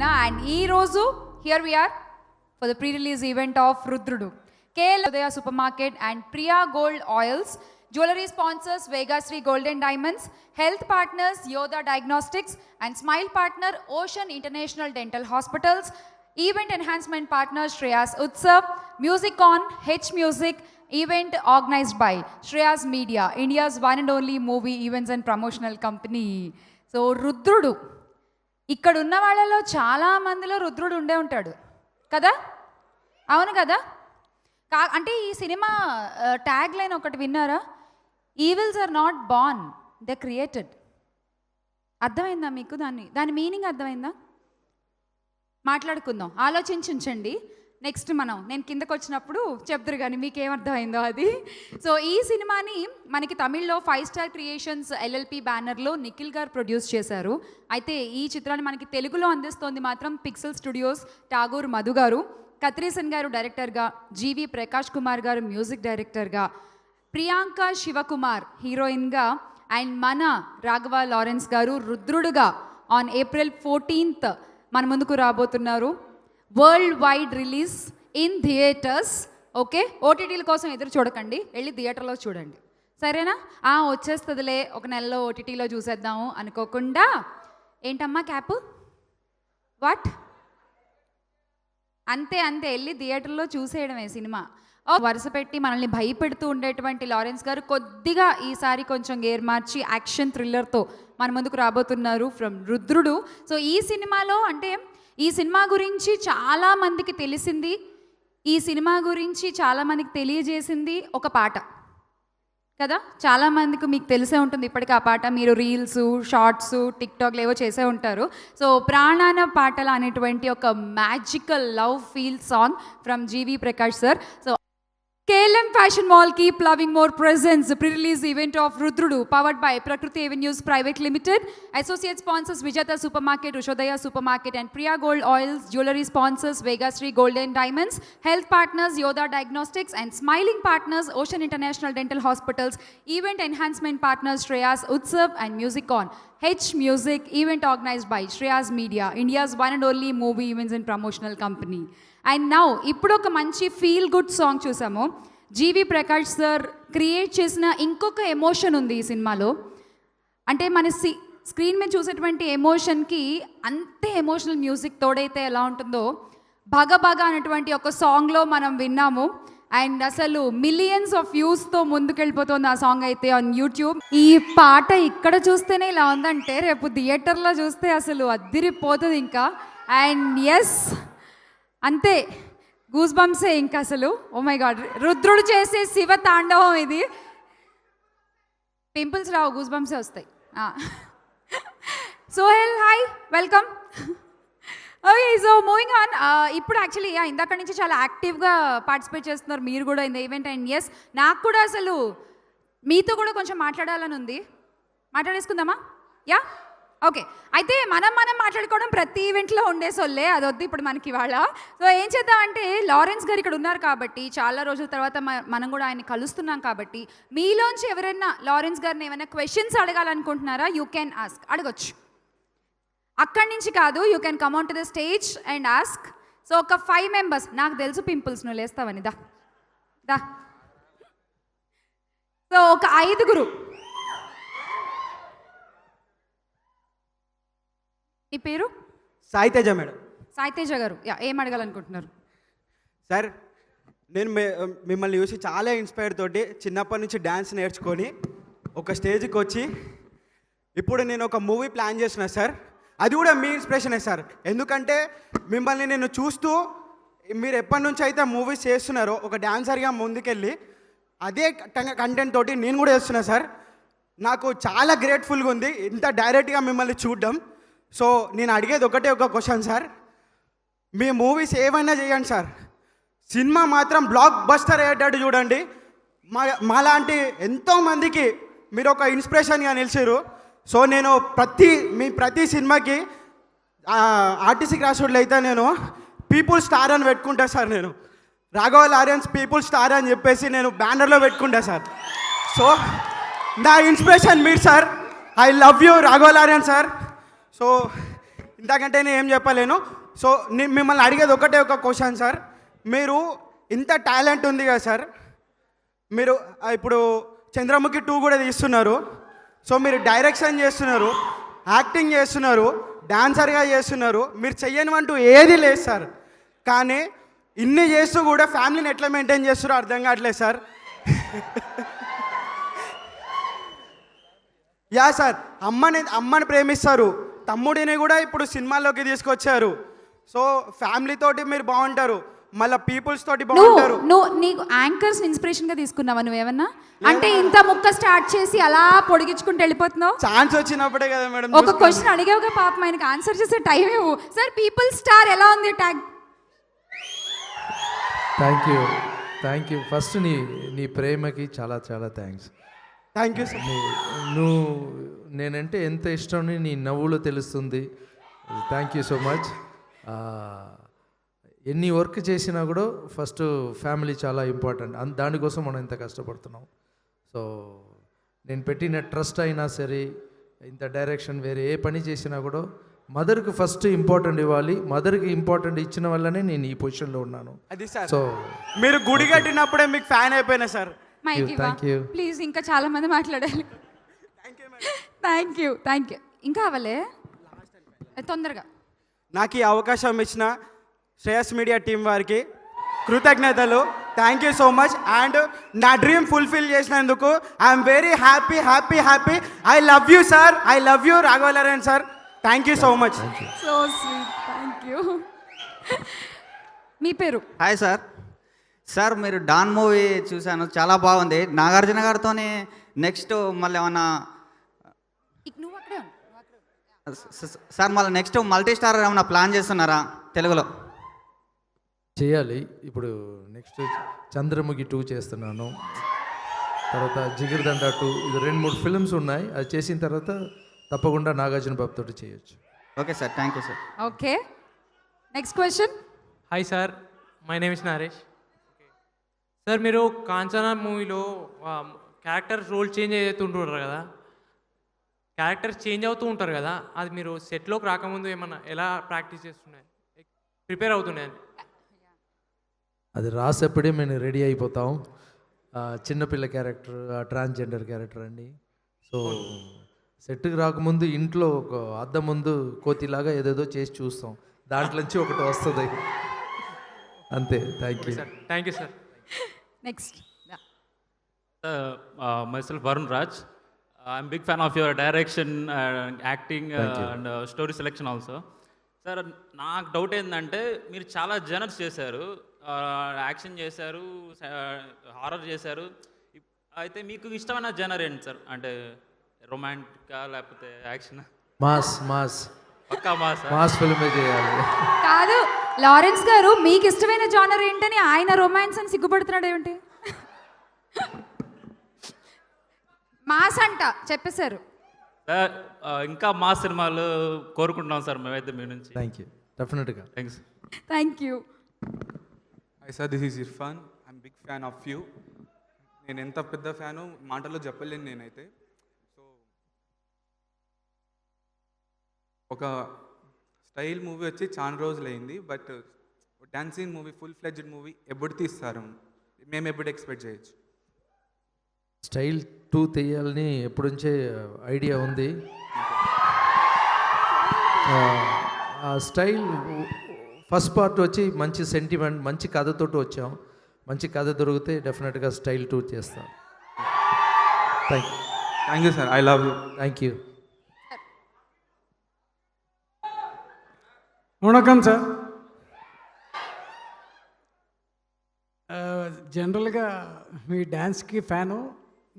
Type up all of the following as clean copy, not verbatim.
సరేనా? అండ్ ఈ రోజు here we are for the pre release event of Rudhrudu. KL Udaya Supermarket and Priya Gold Oils. Jewelry sponsors Vegasri Gold and Diamonds. Health partners Yoda Diagnostics and Smile partner Ocean International Dental Hospitals. Event enhancement partner Shreyas Utsav. Music on H Music. Event organized by Shreyas Media, India's one and only movie events and promotional company. So రుద్రుడు ఇక్కడ ఉన్న వాళ్ళలో చాలా మందిలో రుద్రుడు ఉండే ఉంటాడు కదా, అవును కదా? అంటే ఈ సినిమా ట్యాగ్ లైన్ ఒకటి విన్నారా? Evils are not born, they created. అర్థమైందా మీకు? దాని మీనింగ్ అర్థమైందా? మాట్లాడుకుందాం, ఆలోచించండి. నెక్స్ట్ నేను కిందకు వచ్చినప్పుడు చెప్తారు కానీ మీకేమర్థమైందో అది. సో ఈ సినిమాని మనకి తమిళ్లో 5 Star Creations LLP బ్యానర్లో నిఖిల్ గారు ప్రొడ్యూస్ చేశారు. అయితే ఈ చిత్రాన్ని మనకి తెలుగులో అందిస్తోంది మాత్రం పిక్సెల్ స్టూడియోస్, ఠాగూర్ మధు గారు, కత్రీసన్ గారు డైరెక్టర్గా, జీవి ప్రకాష్ కుమార్ గారు మ్యూజిక్ డైరెక్టర్గా, ప్రియాంక శివకుమార్ హీరోయిన్గా, అండ్ మన రాఘవ లారెన్స్ గారు రుద్రుడుగా ఆన్ April 14th మన ముందుకు రాబోతున్నారు. Worldwide release in theatres. Okay, ఓటీటీల కోసం ఎదురు చూడకండి, వెళ్ళి థియేటర్లో చూడండి, సరేనా? వచ్చేస్తుందిలే, ఒక నెలలో ఓటీటీలో చూసేద్దాము అనుకోకుండా. ఏంటమ్మా క్యాప్? వాట్? అంతే వెళ్ళి థియేటర్లో చూసేయడమే సినిమా. వరుస పెట్టి మనల్ని భయపెడుతూ ఉండేటువంటి లారెన్స్ గారు కొద్దిగా ఈసారి కొంచెం గేర్ మార్చి యాక్షన్ థ్రిల్లర్తో మన ముందుకు రాబోతున్నారు ఫ్రమ్ రుద్రుడు. సో ఈ సినిమాలో అంటే ఈ సినిమా గురించి చాలామందికి తెలిసింది, ఈ సినిమా గురించి చాలామందికి తెలియజేసింది ఒక పాట కదా. చాలామందికి మీకు తెలిసే ఉంటుంది ఇప్పటికీ ఆ పాట. మీరు రీల్స్, షార్ట్స్, టిక్టాక్లు ఏవో చేసే ఉంటారు. సో ప్రాణాన పాటలు అనేటువంటి ఒక magical love feel song from G V Prakash sir. So KLM Fashion Mall keep loving more presents. Pre-release event of Rudrudu powered by Prakriti Avenues Private Limited. Associate sponsors Vijata Supermarket, Ushodaya Supermarket and Priya Gold Oils. Jewelry sponsors Vegasri Gold and Diamonds. Health partners Yoda Diagnostics and smiling partners Ocean International Dental Hospitals. Event enhancement partners Shreyas Utsav and Music on H Music. Event organized by Shreyas Media, India's one and only movie events and promotional company. And now ఇప్పుడు ఒక మంచి feel good song చూసాము. జీవి Prakash sir create చేసిన ఇంకొక emotion ఉంది ఈ సినిమాలో. అంటే మన స్క్రీన్ మీద చూసేటువంటి ఎమోషన్కి అంతే ఎమోషనల్ మ్యూజిక్ తోడైతే ఎలా ఉంటుందో భగ భగ అనేటువంటి ఒక సాంగ్లో మనం విన్నాము. అండ్ అసలు మిలియన్స్ ఆఫ్ వ్యూస్తో ముందుకెళ్ళిపోతుంది ఆ సాంగ్ అయితే ఆన్ యూట్యూబ్. ఈ పాట ఇక్కడ చూస్తేనే ఇలా ఉందంటే రేపు థియేటర్లో చూస్తే అసలు అద్దిరిపోతుంది ఇంకా. అండ్ ఎస్, అంతే గూస్ బంప్సే ఇంకా అసలు. ఓ మై గాడ్, రుద్రుడు చేసే శివ తాండవం ఇది. పింపుల్స్ రావు, గూస్ బంప్సే వస్తాయి. Sohel hi, welcome. Okay, so moving on. ఇప్పుడు యాక్చువల్లీ ఇందాక నుంచి చాలా యాక్టివ్గా పార్టిసిపేట్ చేస్తున్నారు మీరు కూడా in the event. And yes, నాకు కూడా అసలు మీతో కూడా కొంచెం మాట్లాడాలని ఉంది. మాట్లాడేసుకుందామా? Yeah, okay. అయితే మనం మాట్లాడుకోవడం ప్రతి ఈవెంట్లో ఉండే సొల్లే, అది వద్దు ఇప్పుడు మనకి ఇవాళ. సో ఏం చేద్దాం అంటే, లారెన్స్ గారు ఇక్కడ ఉన్నారు కాబట్టి, చాలా రోజుల తర్వాత మనం కూడా ఆయన్ని కలుస్తున్నాం కాబట్టి, మీలోంచి ఎవరైనా లారెన్స్ గారిని ఏమైనా క్వశ్చన్స్ అడగాలనుకుంటున్నారా? యూ క్యాన్ ఆస్క్, అడగొచ్చు. అక్కడి నుంచి కాదు, you can come on to the stage and ask. So ఒక 5 members, నాకు తెలుసు పింపుల్స్ నువ్వు లేస్తావని, దా. సో ఒక 5. ఈ పేరు? సాయితేజ మేడం. సాయితేజ గారు, ఏం అడగాలనుకుంటున్నారు? సార్, నేను మిమ్మల్ని చూసి చాలా ఇన్స్పైర్ తోటి చిన్నప్పటి నుంచి డ్యాన్స్ నేర్చుకొని ఒక స్టేజ్కి వచ్చి ఇప్పుడు నేను ఒక మూవీ ప్లాన్ చేసిన సార్. అది కూడా మీ ఇన్స్పిరేషనే సార్. ఎందుకంటే మిమ్మల్ని నేను చూస్తూ మీరు ఎప్పటి నుంచి అయితే మూవీస్ చేస్తున్నారో ఒక డ్యాన్సర్గా ముందుకెళ్ళి అదే కంటెంట్ తోటి నేను కూడా చేస్తున్నా సార్. నాకు చాలా గ్రేట్ఫుల్గా ఉంది ఇంత డైరెక్ట్గా మిమ్మల్ని చూడడం. సో నేను అడిగేది ఒకటే ఒక క్వశ్చన్ సార్, మీ మూవీస్ ఏమైనా చేయండి సార్, సినిమా మాత్రం బ్లాక్ బస్టర్ అయ్యేటట్టు చూడండి. మాలాంటి ఎంతోమందికి మీరు ఒక ఇన్స్పిరేషన్గా నిలిచారు. సో నేను ప్రతి సినిమాకి ఆర్టీసీ క్రాస్‌రోడ్లో అయితే నేను పీపుల్ స్టార్ అని పెట్టుకుంటా సార్. నేను రాఘవ లారెన్స్ పీపుల్ స్టార్ అని చెప్పేసి నేను బ్యానర్లో పెట్టుకుంటా సార్. సో నా ఇన్స్పిరేషన్ మీరు sir. I love you Raghava Lawrence sir. So ఇంతకంటే నేను ఏం చెప్పలేను. సో నేను మిమ్మల్ని అడిగేది ఒకటే ఒక క్వశ్చన్ సార్. మీరు ఇంత టాలెంట్ ఉంది కదా సార్, మీరు ఇప్పుడు చంద్రముఖి 2 కూడా తీస్తున్నారు. సో మీరు డైరెక్షన్ చేస్తున్నారు, యాక్టింగ్ చేస్తున్నారు, డాన్సర్గా చేస్తున్నారు. మీరు చెయ్యనివంటూ ఏది లేదు సార్. కానీ ఇన్ని చేస్తూ కూడా ఫ్యామిలీని ఎట్లా మెయింటైన్ చేస్తారో అర్థం కావట్లేదు సార్. యా సార్, అమ్మని ప్రేమిస్తారు, తమ్ముడిని కూడా ఇప్పుడు సినిమాల్లోకి తీసుకొచ్చారు. సో ఫ్యామిలీ తోటి మీరు బాగుంటారు, మళ్ళీ పీపుల్స్ తోటి బాగుంటారు. నువ్వు నీకు యాంకర్స్ ఇన్స్పిరేషన్ గా తీసుకున్నావా నువ్వేమన్నా? అంటే ఇంత ముక్క స్టార్ట్ చేసి అలా పొడిగించుకుంటూ వెళ్ళిపోతున్నావు. ఛాన్స్ వచ్చినప్పుడే కదా మేడం. ఒక క్వశ్చన్ అడిగావుగా పాపం, ఆయనకి ఆన్సర్ చేసే టైం ఇవ్వు. సార్ పీపుల్ స్టార్ ఎలా ఉంది ట్యాగ్? థ్యాంక్ యూ ఫస్ట్ నీ ప్రేమకి చాలా చాలా థ్యాంక్స్. Thank you sir. నువ్వు నేనంటే ఎంత ఇష్టం నీ నవ్వులో తెలుస్తుంది. Thank you so much. ఎన్ని వర్క్ చేసినా కూడా ఫస్ట్ ఫ్యామిలీ చాలా ఇంపార్టెంట్. దానికోసం మనం ఇంత కష్టపడుతున్నాం. సో నేను పెట్టిన ట్రస్ట్ అయినా సరే, ఇంత డైరెక్షన్ వేరే ఏ పని చేసినా కూడా మదర్కి ఫస్ట్ ఇంపార్టెంట్ ఇవ్వాలి. మదర్కి ఇంపార్టెంట్ ఇచ్చిన వల్లనే నేను ఈ పొజిషన్లో ఉన్నాను. అది సార్, సో మీరు గుడి కట్టినప్పుడే మీకు ఫ్యాన్ అయిపోయినా సార్. Thank you. ప్లీజ్ ఇంకా చాలా మంది మాట్లాడాలి. Thank you. ఇంకా అవ్వలే తొందరగా. నాకు ఈ అవకాశం ఇచ్చిన శ్రేయస్ మీడియా టీం వారికి కృతజ్ఞతలు. Thank you so much. And నా డ్రీమ్ ఫుల్ఫిల్ చేసినందుకు I'm very happy. I love you sir, I love you రాఘవలారన్ sir. Thank you so much. So sweet. Thank you. మీ పేరు? Hi sir. సార్ మీరు don movie చూశాను, చాలా బాగుంది. Nagarjuna గారితోనే next మళ్ళీ ఏమన్నా నువ్వు అక్కడే సార్ మళ్ళీ నెక్స్ట్ మల్టీ స్టార్ ఏమన్నా ప్లాన్ చేస్తున్నారా తెలుగులో? చేయాలి. ఇప్పుడు నెక్స్ట్ చంద్రముఖి 2 చేస్తున్నాను, తర్వాత జిగిర్దండ 2, ఇది 2-3 ఫిల్మ్స్ ఉన్నాయి. అది చేసిన తర్వాత తప్పకుండా నాగార్జున బాబు తోటి చేయొచ్చు. Okay sir, thank you sir. Okay, next question. Hi sir, my name is Naresh. Sir మీరు కాంచనా మూవీలో క్యారెక్టర్ రోల్ చేంజ్ అవుతుంటారు కదా, క్యారెక్టర్స్ చేంజ్ అవుతూ ఉంటారు కదా, అది మీరు సెట్లోకి రాకముందు ఏమన్నా ఎలా ప్రాక్టీస్ చేస్తున్నాయి, ప్రిపేర్ అవుతున్నాయి? అది రాసేప్పుడే మేము రెడీ అయిపోతాం. చిన్నపిల్ల క్యారెక్టర్, ట్రాన్స్జెండర్ క్యారెక్టర్ అండి. సో సెట్కి రాకముందు ఇంట్లో ఒక అద్దం ముందు కోతిలాగా ఏదేదో చేసి చూస్తాం, దాంట్లోంచి ఒకటి వస్తుంది అంతే. Thank you sir. Thank you sir. Next. Myself Varun Raj. I'm big fan of your direction, acting and story selection also. Sir నాకు డౌట్ ఏంటంటే మీరు చాలా జనర్స్ చేశారు, యాక్షన్ చేశారు, హారర్ చేశారు. అయితే మీకు ఇష్టమైన జనర్ ఏంటి సార్? అంటే రొమాంటికా లేకపోతే యాక్షన్? మాస్ పక్కా మాస్ ఫిల్మే చేయాలి. కాదు లారెన్స్ గారు, మీకు ఇష్టమైన జానర్ ఏంటని ఆయన రొమాన్స్ అని సిగ్గుపడుతున్నాడు ఏమిటి? మాస్ అంట చెప్పేశారు. సార్ ఇంకా మా సినిమాలు కోరుకుంటున్నాం సార్ మేమైతే మీ నుంచి. థ్యాంక్ యూ, డెఫినెట్గా. Thanks. Thank you. Hi sir, this is Irfan. I'm big fan of you. నేను ఎంత పెద్ద ఫ్యాను మాటల్లో చెప్పలేను నేనైతే. సో ఒక స్టైల్ మూవీ వచ్చి చాలా రోజులు అయింది, but dancing movie, full fledged movie ఎప్పుడు తీస్తారు? మేము ఎప్పుడు ఎక్స్పెక్ట్ చేయొచ్చు? స్టైల్ 2 తీయాలని ఎప్పటి నుంచే ఐడియా ఉంది. ఆ స్టైల్ ఫస్ట్ పార్ట్ వచ్చి మంచి సెంటిమెంట్, మంచి కథతోటి వచ్చాం. మంచి కథ దొరికితే డెఫినెట్గా స్టైల్ 2 చేస్తాం. Thank you sir, I love you. Thank you. వణకం సార్. జనరల్గా మీ డ్యాన్స్కి ఫ్యాను,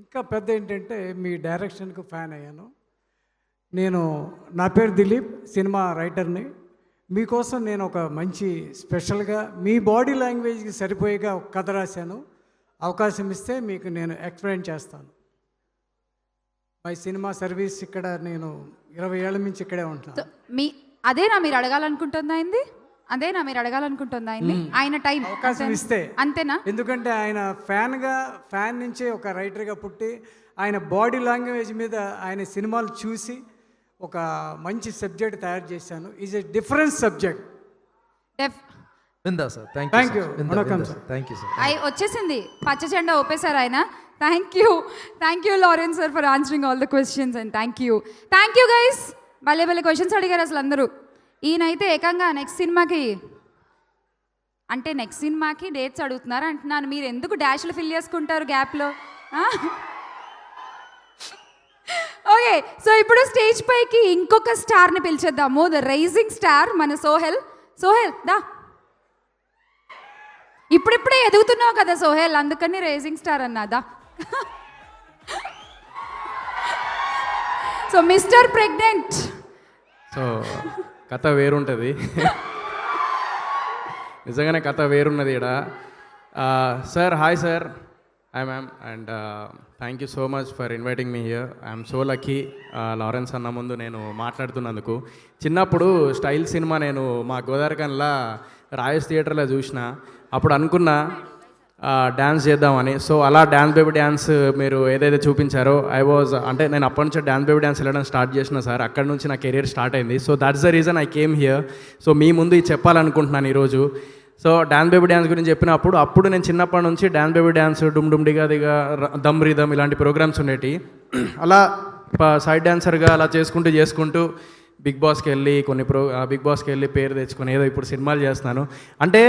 ఇంకా పెద్ద ఏంటంటే మీ డైరెక్షన్కి ఫ్యాన్ అయ్యాను నేను. నా పేరు దిలీప్, సినిమా రైటర్ని. మీకోసం నేను ఒక మంచి స్పెషల్గా మీ బాడీ లాంగ్వేజ్కి సరిపోయేగా ఒక కథ రాశాను. అవకాశం ఇస్తే మీకు నేను ఎక్స్ప్లెయిన్ చేస్తాను. మై సినిమా సర్వీస్ ఇక్కడ నేను 20 ఏళ్ళ నుంచి ఇక్కడే ఉంటున్నాను. అదేనా మీరు అడగాలనుకుంటుందా అయింది? అదేనా మీరు అడగాలనుకుంటుందా అయింది? ఆయన టైం అవకాశం ఇస్తే అంతేనా? ఎందుకంటే ఆయన ఫ్యాన్ నుంచే ఒక రైటర్గా పుట్టి ఆయన బాడీ లాంగ్వేజ్ మీద ఆయన సినిమాలు చూసి ఒక మంచి సబ్జెక్ట్ తయారు చేశాను. Is a different subject. విందా sir, Thank thank you. You వణకం సార్. Thank you sir. వచ్చేసింది పచ్చ జెండా ఊపేశారు ఆయన. Thank you Lawrence sir for answering all the questions and thank you guys. భలే భలే క్వశ్చన్స్ అడిగారు అసలు అందరూ. ఈయనైతే ఏకంగా నెక్స్ట్ సినిమాకి డేట్స్ అడుగుతున్నారు అంటున్నాను. మీరు ఎందుకు డాష్లు ఫిల్ చేసుకుంటారు గ్యాప్లో? ఓకే, సో ఇప్పుడు స్టేజ్ పైకి ఇంకొక స్టార్ని పిలిచేద్దాము. ద రైజింగ్ స్టార్ మన సోహెల్ దా. ఇప్పుడిప్పుడే ఎదుగుతున్నావు కదా సోహెల్, అందుకని రైజింగ్ స్టార్ అన్నాదా. So mister pregnant. సో కథ వేరుంటుంది, నిజంగానే కథ వేరున్నది ఇక్కడ. Sir hi sir, I am and thank you so much for inviting me here. I'm so lucky Lawrence అన్న ముందు నేను మాట్లాడుతున్నందుకు. చిన్నప్పుడు స్టైల్ సినిమా నేను మా గోదావరికన్లా రాయస్ థియేటర్లో చూసిన. అప్పుడు అనుకున్నా డ్యాన్స్ చేద్దామని. సో అలా డ్యాన్స్ బేబీ డ్యాన్స్ మీరు ఏదైతే చూపించారో అంటే నేను అప్పటి నుంచి డ్యాన్స్ బేబీ డ్యాన్స్ వెళ్ళడం స్టార్ట్ చేసిన సార్. అక్కడి నుంచి నా కెరీర్ స్టార్ట్ అయింది. So that's the reason I came here. So మీ ముందు ఇది చెప్పాలనుకుంటున్నాను ఈరోజు. సో డ్యాన్స్ బేబీ డ్యాన్స్ గురించి చెప్పినప్పుడు నేను చిన్నప్పటి నుంచి డ్యాన్స్ బేబీ డ్యాన్స్, డుమ్ డుమ్ డిగా దిగా, దమ్ రిదమ్ ఇలాంటి ప్రోగ్రామ్స్ ఉండేవి. అలా సైడ్ డాన్సర్గా అలా చేసుకుంటూ బిగ్ బాస్కి వెళ్ళి పేరు తెచ్చుకొని ఏదో ఇప్పుడు సినిమాలు చేస్తున్నాను. అంటే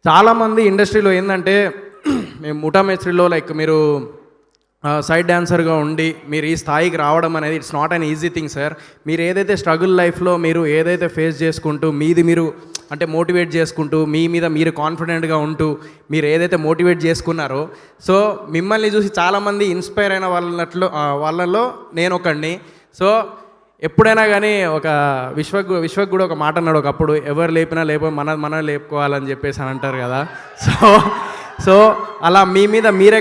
చాలామంది ఇండస్ట్రీలో ఏంటంటే మేము ముఠా మేస్త్రిలో లైక్ మీరు సైడ్ డాన్సర్గా ఉండి మీరు ఈ స్థాయికి రావడం అనేది it's not an easy thing sir. మీరు ఏదైతే స్ట్రగుల్ లైఫ్లో మీరు ఏదైతే ఫేస్ చేసుకుంటూ మీరు అంటే మోటివేట్ చేసుకుంటూ మీ మీద మీరు కాన్ఫిడెంట్గా ఉంటూ మీరు ఏదైతే మోటివేట్ చేసుకున్నారో, సో మిమ్మల్ని చూసి చాలామంది ఇన్స్పైర్ అయిన వాళ్ళలో నేను ఒకడిని. సో ఎప్పుడైనా కానీ ఒక విశ్వక్ కూడా ఒక మాట అన్నాడు ఒకప్పుడు, ఎవరు లేపినా మనం లేపుకోవాలని చెప్పేసి అని అంటారు కదా. సో అలా మీ మీద మీరే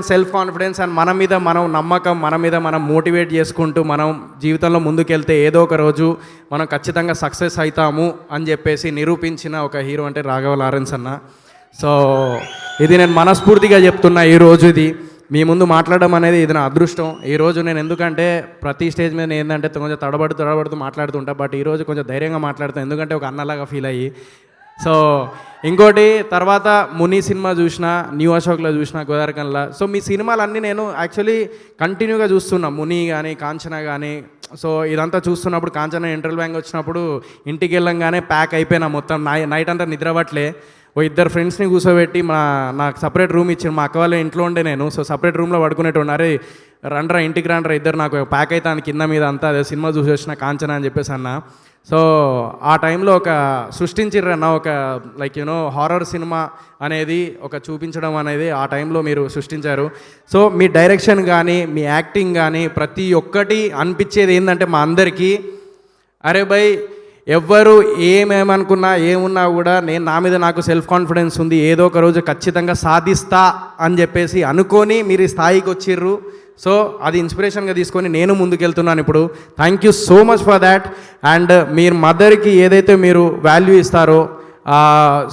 సెల్ఫ్ కాన్ఫిడెన్స్ అండ్ మన మీద మనం నమ్మకం, మన మీద మనం మోటివేట్ చేసుకుంటూ మనం జీవితంలో ముందుకెళ్తే ఏదో ఒక రోజు మనం ఖచ్చితంగా సక్సెస్ అవుతాము అని చెప్పేసి నిరూపించిన ఒక హీరో అంటే రాఘవ లారెన్స్ అన్న. సో ఇది నేను మనస్ఫూర్తిగా చెప్తున్నా. ఈరోజు ఇది మీ ముందు మాట్లాడడం అనేది ఇది నా అదృష్టం. ఈరోజు నేను ఎందుకంటే ప్రతి స్టేజ్ మీద నేను ఏంటంటే కొంచెం తడబడుతూ మాట్లాడుతుంటా, బట్ ఈరోజు కొంచెం ధైర్యంగా మాట్లాడుతాను ఎందుకంటే ఒక అన్నలాగా ఫీల్ అయ్యి. సో ఇంకోటి తర్వాత ముని సినిమా చూసిన, న్యూ అశోక్లో చూసిన, గోదావరికన్లా. సో మీ సినిమాలన్నీ నేను యాక్చువల్లీ కంటిన్యూగా చూస్తున్నా, ముని కానీ కాంచన కానీ. సో ఇదంతా చూస్తున్నప్పుడు కాంచన ఇంటర్వెల్ బ్యాంక్ వచ్చినప్పుడు ఇంటికి వెళ్ళంగానే ప్యాక్ అయిపోయినా మొత్తం. నైట్ అంతా నిద్రపట్లే. ఓ ఇద్దరు ఫ్రెండ్స్ని కూర్చోబెట్టి నాకు సపరేట్ రూమ్ ఇచ్చారు. మా అక్క వాళ్ళ ఇంట్లో ఉండే నేను. సో సపరేట్ రూమ్లో పడుకునేటోడు. అరే ఇంటికి రండ్రా ఇద్దరు, నాకు ప్యాక్ అవుతాను కింద మీద అంతా, అదే సినిమా చూసి వచ్చిన కాంచన అని చెప్పేసి అన్న. సో ఆ టైంలో ఒక సృష్టించిర్రన్న ఒక లైక్ హారర్ సినిమా అనేది ఒక చూపించడం అనేది ఆ టైంలో మీరు సృష్టించారు. సో మీ డైరెక్షన్ కానీ మీ యాక్టింగ్ కానీ ప్రతి ఒక్కటి అనిపించేది ఏంటంటే మా అందరికీ, అరే భయ్ ఎవ్వరు ఏమేమనుకున్నా ఏమున్నా కూడా నా మీద నాకు సెల్ఫ్ కాన్ఫిడెన్స్ ఉంది, ఏదో ఒక రోజు ఖచ్చితంగా సాధిస్తా అని చెప్పేసి అనుకొని మీరు ఈ స్థాయికి వచ్చిర్రు. సో అది ఇన్స్పిరేషన్గా తీసుకొని నేను ముందుకెళ్తున్నాను ఇప్పుడు. Thank you so much for that. And మీరు మదర్కి ఏదైతే మీరు వాల్యూ ఇస్తారో,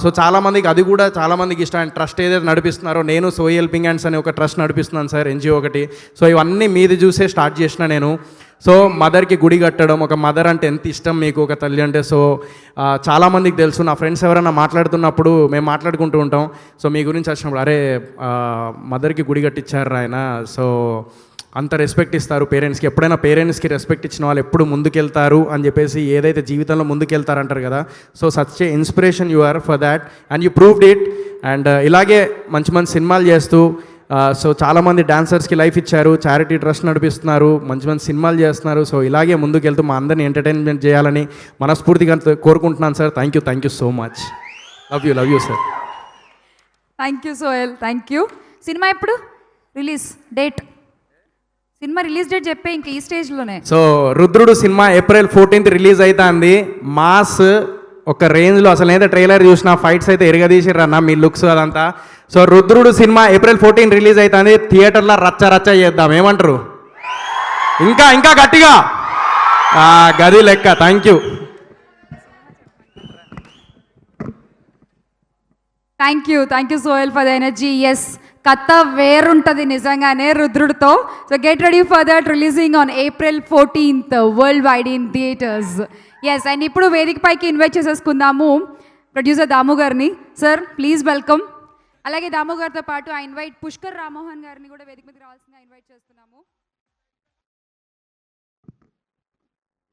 సో చాలామందికి అది కూడా చాలామందికి ఇష్టం. అండ్ ట్రస్ట్ ఏదైతే నడిపిస్తున్నారో, నేను సోయి హెల్పింగ్ హ్యాండ్స్ అనే ఒక ట్రస్ట్ నడిపిస్తున్నాను సార్, ఎన్జిఓ ఒకటి. సో ఇవన్నీ మీది చూసే స్టార్ట్ చేసిన నేను. సో మదర్కి గుడి కట్టడం, ఒక మదర్ అంటే ఎంత ఇష్టం మీకు, ఒక తల్లి అంటే. సో చాలామందికి తెలుసు. నా ఫ్రెండ్స్ ఎవరైనా మాట్లాడుతున్నప్పుడు మేము మాట్లాడుకుంటూ ఉంటాం. సో మీ గురించి వచ్చినప్పుడు అరే మదర్కి గుడి కట్టించారు ఆయన, సో అంత రెస్పెక్ట్ ఇస్తారు పేరెంట్స్కి. ఎప్పుడైనా పేరెంట్స్కి రెస్పెక్ట్ ఇచ్చిన వాళ్ళు ఎప్పుడు ముందుకెళ్తారు అని చెప్పేసి, ఏదైతే జీవితంలో ముందుకెళ్తారంటారు కదా. So such a inspiration you are for that and you proved it. And ఇలాగే మంచి మంచి సినిమాలు చేస్తూ సో చాలామంది డాన్సర్స్కి లైఫ్ ఇచ్చారు, చారిటీ ట్రస్ట్ నడిపిస్తున్నారు, మంచి మంచి సినిమాలు చేస్తున్నారు. సో ఇలాగే ముందుకెళ్తూ మా అందరిని ఎంటర్టైన్మెంట్ చేయాలని మనస్ఫూర్తిగా కోరుకుంటున్నాను sir. Thank you so much. Love you sir. Thank you Sohel, thank you. Cinema ఎప్పుడు release date? Cinema release date చెప్పే ఇంక ఈ స్టేజ్లోనే. So Rudhrudu cinema April 14th release అవుతుంది. మాస్ ఒక రేంజ్లో, అసలు ఏదైతే ట్రైలర్ చూసిన ఫైట్స్ అయితే ఎరగదీసిర్రన్న మీ లుక్స్ అదంతా. So Rudhrudu cinema April 14 release అవుతుంది. థియేటర్లో రచ్చ చేద్దాం, ఏమంటారు? ఇంకా గట్టిగా గది లెక్క. Thank you Sohel for the energy. Yes, కథ వేరుంటుంది నిజంగానే రుద్రుడితో. So get ready for that, releasing on April 14th world wide in theatres. Yes, and ఇప్పుడు వేదిక పైకి ఇన్వైట్ చేసేసుకుందాము ప్రొడ్యూసర్ దాము గారిని. Sir please welcome. అలాగే దాము గారితో పాటు ఆ ఇన్వైట్ పుష్కర్ రామ్మోహన్ గారిని కూడా వేదిక మీదకి రావాల్సిందిగా ఇన్వైట్ చేస్తున్నాము.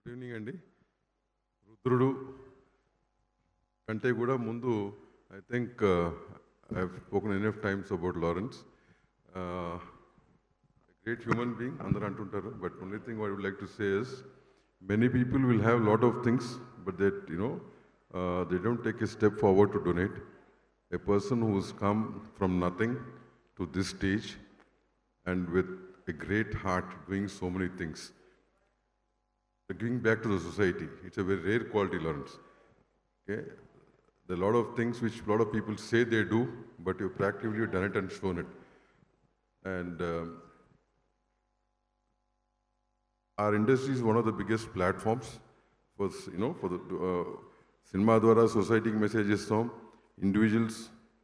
గుడ్ ఈవినింగ్ అండి. రుద్రుడు కంటే కూడా ముందు I think I have spoken enough times about Lawrence. Great human being అందరూ అంటుంటారు, but only thing I would like to say is many people will have lot of things, but that they don't take a step forward to donate. A person who's come from nothing to this stage and with a great heart doing so many things, giving back to the society, it's a very rare quality, Lawrence. Okay, there are a lot of things which a lot of people say they do, but you've practically done it and shown it. And our industry is one of the biggest platforms for the cinema dwara society ki message istam, individuals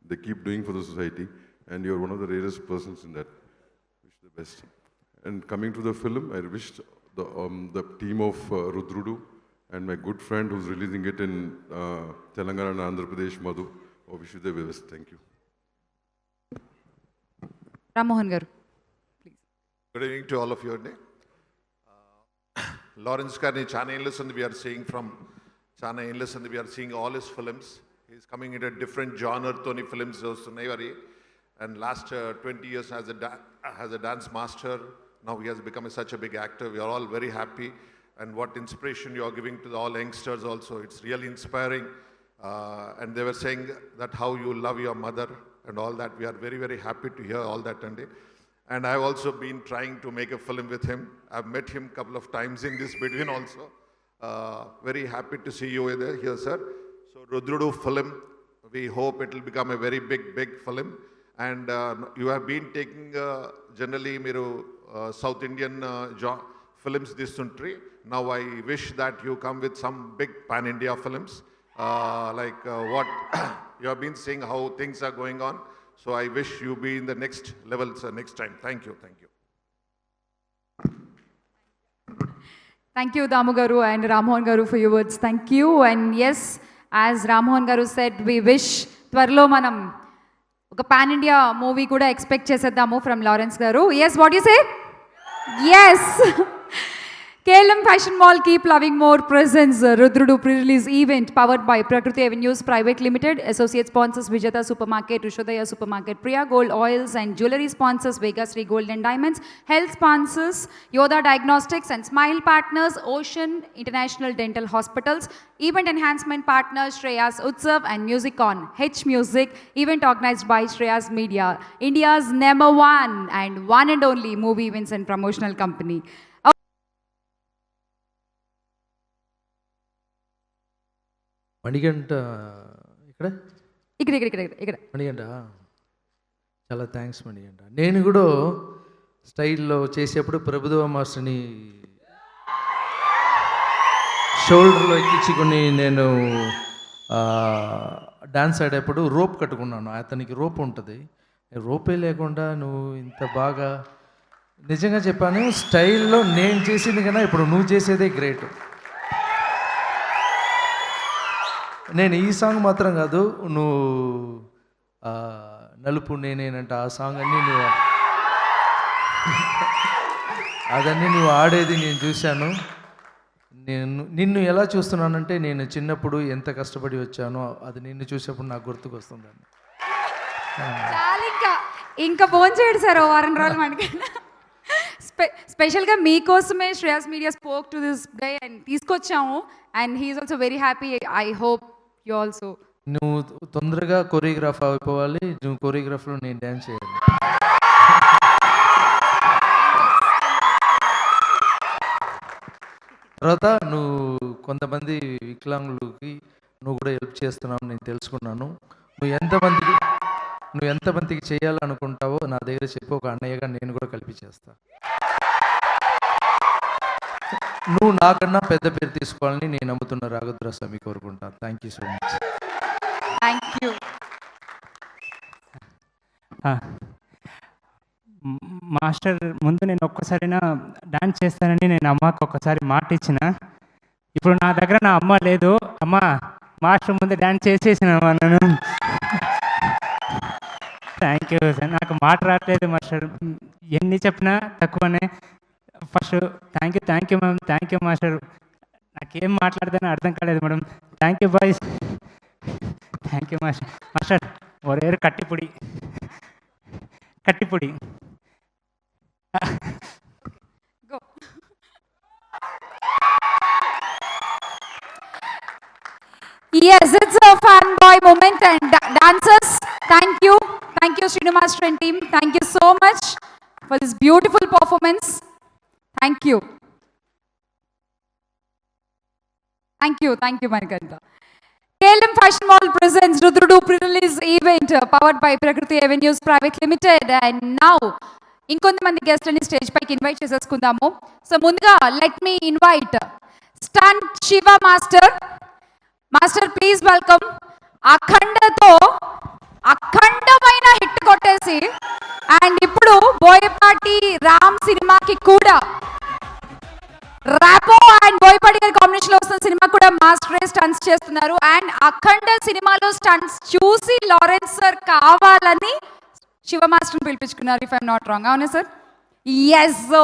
they keep doing for the society, and you're one of the rarest persons in that. Wish the best. And coming to the film, I wish the team of Rudrudu and my good friend who's releasing it in Telangana and Andhra Pradesh, Madhu, I wish you the best. Thank you. Rammohan గారు. Good evening to all of you. Lawrence Karni, Chana Enlist, we are seeing from Chana Enlist, we are seeing all his films. He's coming into a different genre, Tony films, and last 20 years as a dance master. Now he has become such a big actor. We are all very happy, and what inspiration you are giving to all youngsters also. It's really inspiring. And they were saying that how you love your mother and all that. We are very, very happy to hear all that today. And I've also been trying to make a film with him. I've met him a couple of times in this between also. Very happy to see you here, sir. So Rudrudu film, we hope it will become a very big film. And you have been taking generally Miru South Indian films this country. Now I wish that you come with some big pan-India films. Like what you have been seeing how things are going on. So I wish you be in the next level, sir, next time. Thank you. Thank you, Damu Garu and Rammohan Garu, for your words. Thank you. And yes, as Rammohan Garu said, we wish త్వరలో మనం ఒక pan India movie కూడా expect చేసేద్దాము from Lawrence గారు. Yes, what do you say? Yes. KLM Fashion Mall Keep Loving More presents Rudrudu pre-release event powered by Prakriti Avenues Private Limited. Associate sponsors Vijata Supermarket, Rishodaya Supermarket, Priya Gold Oils and Jewelry sponsors Vegas Free Gold and Diamonds. Health sponsors Yoda Diagnostics and Smile partners Ocean International Dental Hospitals. Event enhancement partners Shreyas Utsav and Music On H Music. Event organized by Shreyas Media, India's #1 and one and only movie events and promotional company. Manikanta ఇక్కడ ఇక్కడ మణిగంట, చాలా thanks Manikanta. నేను కూడా స్టైల్లో చేసేప్పుడు ప్రభుదేవ మాస్టర్ని షోల్డర్లో ఎక్కించుకొని నేను డాన్స్ ఆడేప్పుడు రోప్ కట్టుకున్నాను. అతనికి రోప్ ఉంటుంది, రోపే లేకుండా నువ్వు ఇంత బాగా, నిజంగా చెప్పాను, స్టైల్లో నేను చేసింది కన్నా ఇప్పుడు నువ్వు చేసేదే గ్రేట్. నేను ఈ సాంగ్ మాత్రం కాదు, నువ్వు నలుపు నేనేనంట ఆ సాంగ్ అదన్నీ నువ్వు ఆడేది నేను చూశాను. నిన్ను ఎలా చూస్తున్నానంటే నేను చిన్నప్పుడు ఎంత కష్టపడి వచ్చానో అది నిన్ను చూసేప్పుడు నాకు గుర్తుకొస్తుందండి. ఇంకా ఫోన్ చేయడు సార్ ఓ వారం రోజులు మనకి. స్పెషల్గా మీకోసమే Shreyas media spoke to this day and తీసుకొచ్చాము. And he's also very happy. I hope you also. నువ్వు తొందరగా కొరియోగ్రాఫ్ అయిపోవాలి, నువ్వు కొరియోగ్రాఫ్లో నేను డ్యాన్స్ చేయాలి. తర్వాత నువ్వు కొంతమంది వికలాంగులకి నువ్వు కూడా హెల్ప్ చేస్తున్నావు నేను తెలుసుకున్నాను. నువ్వు ఎంతమందికి చేయాలనుకుంటావో నా దగ్గర చెప్పి ఒక అన్నయ్యగా నేను కూడా కలిపి చేస్తా. నువ్వు నాకన్నా పెద్ద పేరు తీసుకోవాలని నేను నమ్ముతున్న రాఘవేంద్ర స్వామి కోరుకుంటాను. Thank you so much. Thank you. Master ముందు నేను ఒక్కసారైనా డాన్స్ చేస్తానని నేను అమ్మకి ఒక్కసారి మాట ఇచ్చిన. ఇప్పుడు నా దగ్గర నా అమ్మ లేదు. అమ్మ మాస్టర్ ముందు డాన్స్ చేసేసిన నన్ను. Thank you sir. నాకు మాట రావట్లేదు మాస్టర్, ఎన్ని చెప్పినా తక్కువనే. First thank you ma'am, thank you master. నాకేం మాట్లాడదని అర్థం కాలేదు madam. Thank you boys, thank you master. Master ఒరేరు కట్టిపుడి కట్టిపుడి. Go. Yes, it's a fanboy moment and dancers, thank you Srinu Master and team, thank you so much for this beautiful performance. Thank you Manikanta. KLM Fashion Mall presents Rudrudu pre-release event powered by Prakriti Avenues Private Limited. And now ఇంకొంతమంది గెస్ట్ని stage పైకి invite చేసేసుకుందాము. So ముందుగా let me invite stunt Shiva master please welcome. అఖండతో అఖండమైన hit కొట్టేసి and ఇప్పుడు బోయపాటి రామ్ సినిమాకి కూడా రాపో అండ్ బోయపాటి గారి కాంబినేషన్ లో వస్తున్న సినిమా కూడా మాస్టరే స్టంట్స్ చేస్తున్నారు. అండ్ అఖండ సినిమాలో స్టంట్స్ చూసి లారెన్స్ సార్ కావాలని శివ మాస్టర్ని పిలిపించుకున్నారు, ఇఫ్ ఐఎమ్ నాట్ రాంగ్. అవునా sir? Yes. So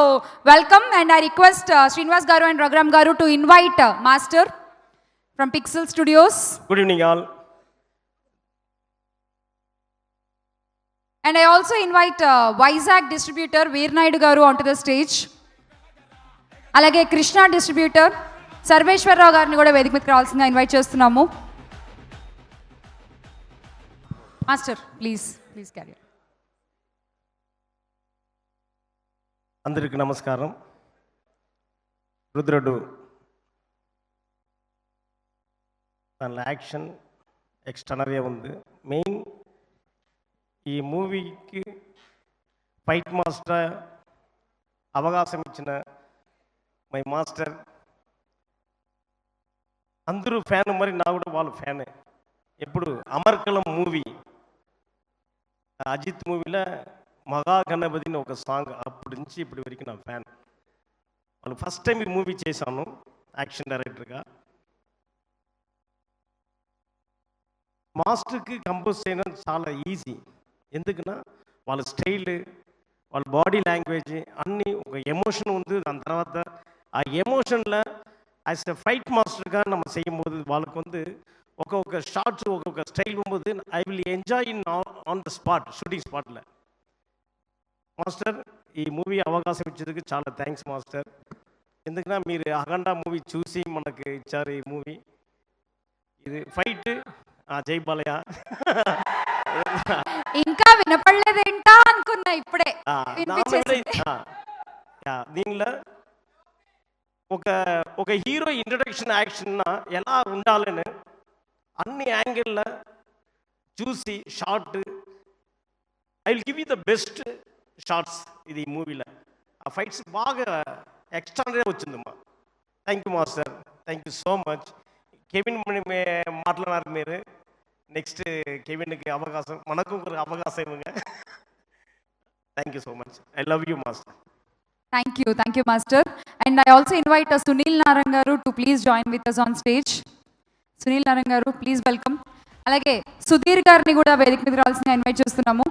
welcome and I request Srinivas garu and Raghuram garu to invite master from Pixel Studios. Good evening all. And I also invite Vizag distributor Veernaidu garu onto the stage. అలాగే Krishna distributor Sarveswara Rao గారిని కూడా వేదిక మీదకి రావాల్సిందిగా invite చేస్తున్నాము. Master please carry. అందరికీ నమస్కారం. రుద్రుడు దానిలో యాక్షన్ ఎక్స్ట్రానరీ ఉంది. మెయిన్ ఈ మూవీకి ఫైట్ మాస్టర్ అవకాశం ఇచ్చిన మై మాస్టర్ అందరూ ఫ్యాన్, మరి నా కూడా వాళ్ళు ఫ్యానే. ఎప్పుడు అమర్కలం మూవీ అజిత్ మూవీలో మగా గణపతిని ఒక సాంగ్, అప్పటి నుంచి ఇప్పటి వరకు నా ఫ్యాన్. వాళ్ళు ఫస్ట్ టైం ఈ మూవీ చేశాను యాక్షన్ డైరెక్టర్గా. మాస్టర్కి కంపోజ్ చేయడం చాలా ఈజీ. ఎందుకన్నా వాళ్ళ స్టైల్, వాళ్ళ బాడీ లాంగ్వేజ్ అన్నీ ఒక ఎమోషన్ ఉంది. దాని తర్వాత ఆ ఎమోషனில் యాజ్ ఎ ஃபைட் மாஸ்டருக்காக நம்ம செய்யும்போது వాళ్ళకు வந்து ఒక్కొక్క షార్ట్స్ ఒక్కొక్క స్టైల్ పోகும்போது I will enjoy in on the spot, shooting స్పాట్లో. మాస్టర్ ఈ మూవీ అవకాశం ఇచ్చేందుకు చాలా థ్యాంక్స్ మాస్టర్. ఎందుకన్నా మీరు అఖండ మూవీ చూసి మనకు ఇచ్చారు ఈ మూవీ. ఇది ఫైట్ జై బాలయ్య. ఇంకా వినపడలేదేంటా అనుకున్నా ఇప్పుడే దీనిలో ఒక హీరో ఇంట్రడక్షన్ యాక్షన్ ఎలా ఉండాలని అన్ని యాంగిల్లో చూసి shot I will give you the best shots ఇది మూవీలో. ఆ ఫైట్స్ బాగా ఎక్స్ట్రానరీ వచ్చిందమ్మా. Thank you master, thank you so much. Kevin మాట్లాడారు మీరు. నెక్స్ట్ కెవిన్కి అవకాశం, మనకు ఒక అవకాశం ఇవ్వగా. Thank you so much. I love you master. Thank you master. And I also invite Sunil Narang garu to please join with us on stage. Sunil Narang garu, please welcome. అలాగే సుధీర్ గారిని కూడా వేదిక మీదకి రావాల్సిందిగా ఇన్వైట్ చేస్తున్నాము.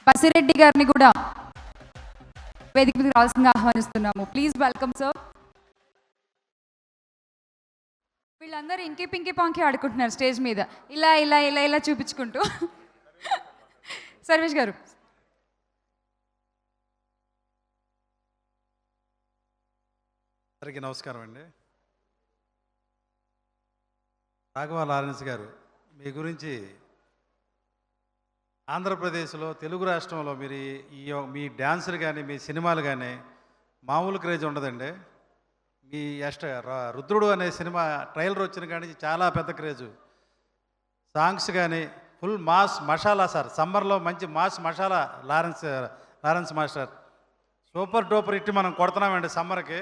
బసిరెడ్డి గారిని కూడా వేదిక మీదకి రావాల్సిందిగా ఆహ్వానిస్తున్నాము. Please welcome sir. వీళ్ళందరూ ఇంకి పింకి పాంకి ఆడుకుంటున్నారు స్టేజ్ మీద, ఇలా ఇలా ఇలా ఇలా చూపించుకుంటూ. సర్వేష్ గారు. అందరికీ నమస్కారం అండి. రాఘవ లారెన్స్ గారు, మీ గురించి ఆంధ్రప్రదేశ్లో, తెలుగు రాష్ట్రంలో మీరు మీ డ్యాన్సులు కానీ మీ సినిమాలు కానీ మామూలు క్రేజ్ ఉండదండి. మీ రుద్రుడు అనే సినిమా ట్రైలర్ వచ్చిన కానీ చాలా పెద్ద క్రేజు. సాంగ్స్ కానీ ఫుల్ మాస్ మసాలా సార్. సమ్మర్లో మంచి mass masala Lawrence master. Super duper ఇట్టి మనం కొడుతున్నామండి సమ్మర్కి.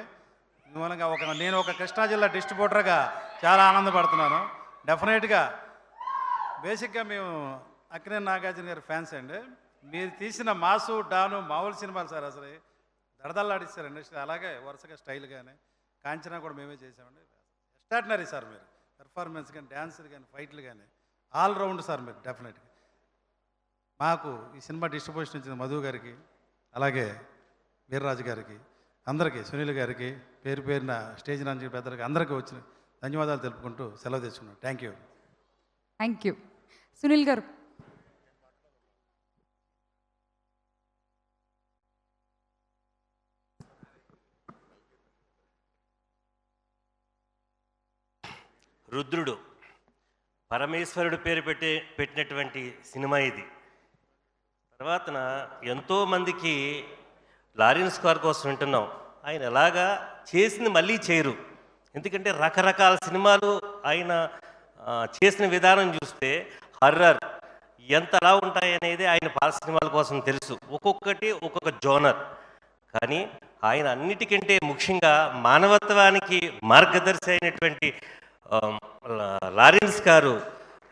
మూలంగా నేను ఒక కృష్ణా జిల్లా డిస్ట్రిబ్యూటర్గా చాలా ఆనందపడుతున్నాను. డెఫినెట్గా బేసిక్గా మేము అక్కినేని నాగార్జున గారి ఫ్యాన్స్ అండి. మీరు తీసిన మాసు డాను మామూలు సినిమాలు సార్ అసలు దడదల్లాడిస్తారు ఇండస్ట్రీ. అలాగే వరుసగా స్టైల్ కానీ కాంచనా కూడా మేమే చేసామండి. ఎక్స్ట్రాడినరీ సార్ మీరు, పెర్ఫార్మెన్స్ కానీ డ్యాన్సులు కానీ ఫైట్లు కానీ ఆల్ రౌండ్ సార్ మీరు డెఫినెట్గా. మాకు ఈ సినిమా డిస్ట్రిబ్యూషన్ ఇచ్చిన మధు గారికి, అలాగే వీర్రాజు గారికి, అందరికీ, సునీల్ గారికి, పేరు పేరున స్టేజ్ నుంచి పెద్దలకి అందరికీ వచ్చిన ధన్యవాదాలు తెలుపుకుంటూ సెలవు తెచ్చుకున్నాను. Thank you. Thank you. Sunil గారు. రుద్రుడు పరమేశ్వరుడు పేరు పెట్టినటువంటి సినిమా ఇది. తర్వాతన ఎంతోమందికి లారెన్స్ స్క్వేర్ కోసం వింటున్నాం. ఆయన ఎలాగా చేసింది మళ్ళీ చేయరు. ఎందుకంటే రకరకాల సినిమాలు ఆయన చేసిన విధానం చూస్తే హర్రర్ ఎంతలా ఉంటాయనేది ఆయన పాత సినిమాల కోసం తెలుసు. ఒక్కొక్కటి ఒక్కొక్క జోనర్. కానీ ఆయన అన్నిటికంటే ముఖ్యంగా మానవత్వానికి మార్గదర్శి అయినటువంటి లారెన్స్ గారు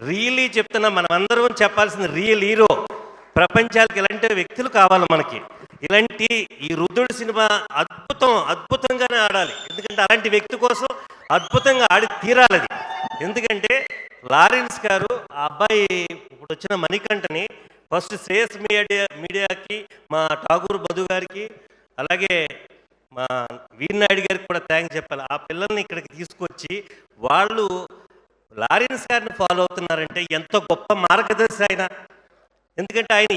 రియల్లీ చెప్తున్నా, మనమందరం చెప్పాల్సిన రియల్ హీరో. ప్రపంచానికి ఇలాంటి వ్యక్తులు కావాలి మనకి. ఇలాంటి ఈ రుద్రుడు సినిమా అద్భుతంగానే ఆడాలి. ఎందుకంటే అలాంటి వ్యక్తి కోసం అద్భుతంగా ఆడి తీరాలి. ఎందుకంటే లారెన్స్ గారు ఆ అబ్బాయి ఇప్పుడు వచ్చిన మణికంఠని ఫస్ట్ శ్రేయస్ మీడియాకి, మా ఠాగూర్ మధు గారికి, అలాగే మా వీరనాయుడు గారికి కూడా థ్యాంక్స్ చెప్పాలి. ఆ పిల్లల్ని ఇక్కడికి తీసుకొచ్చి వాళ్ళు లారెన్స్ గారిని ఫాలో అవుతున్నారంటే ఎంత గొప్ప మార్గదర్శి ఆయన. ఎందుకంటే ఆయన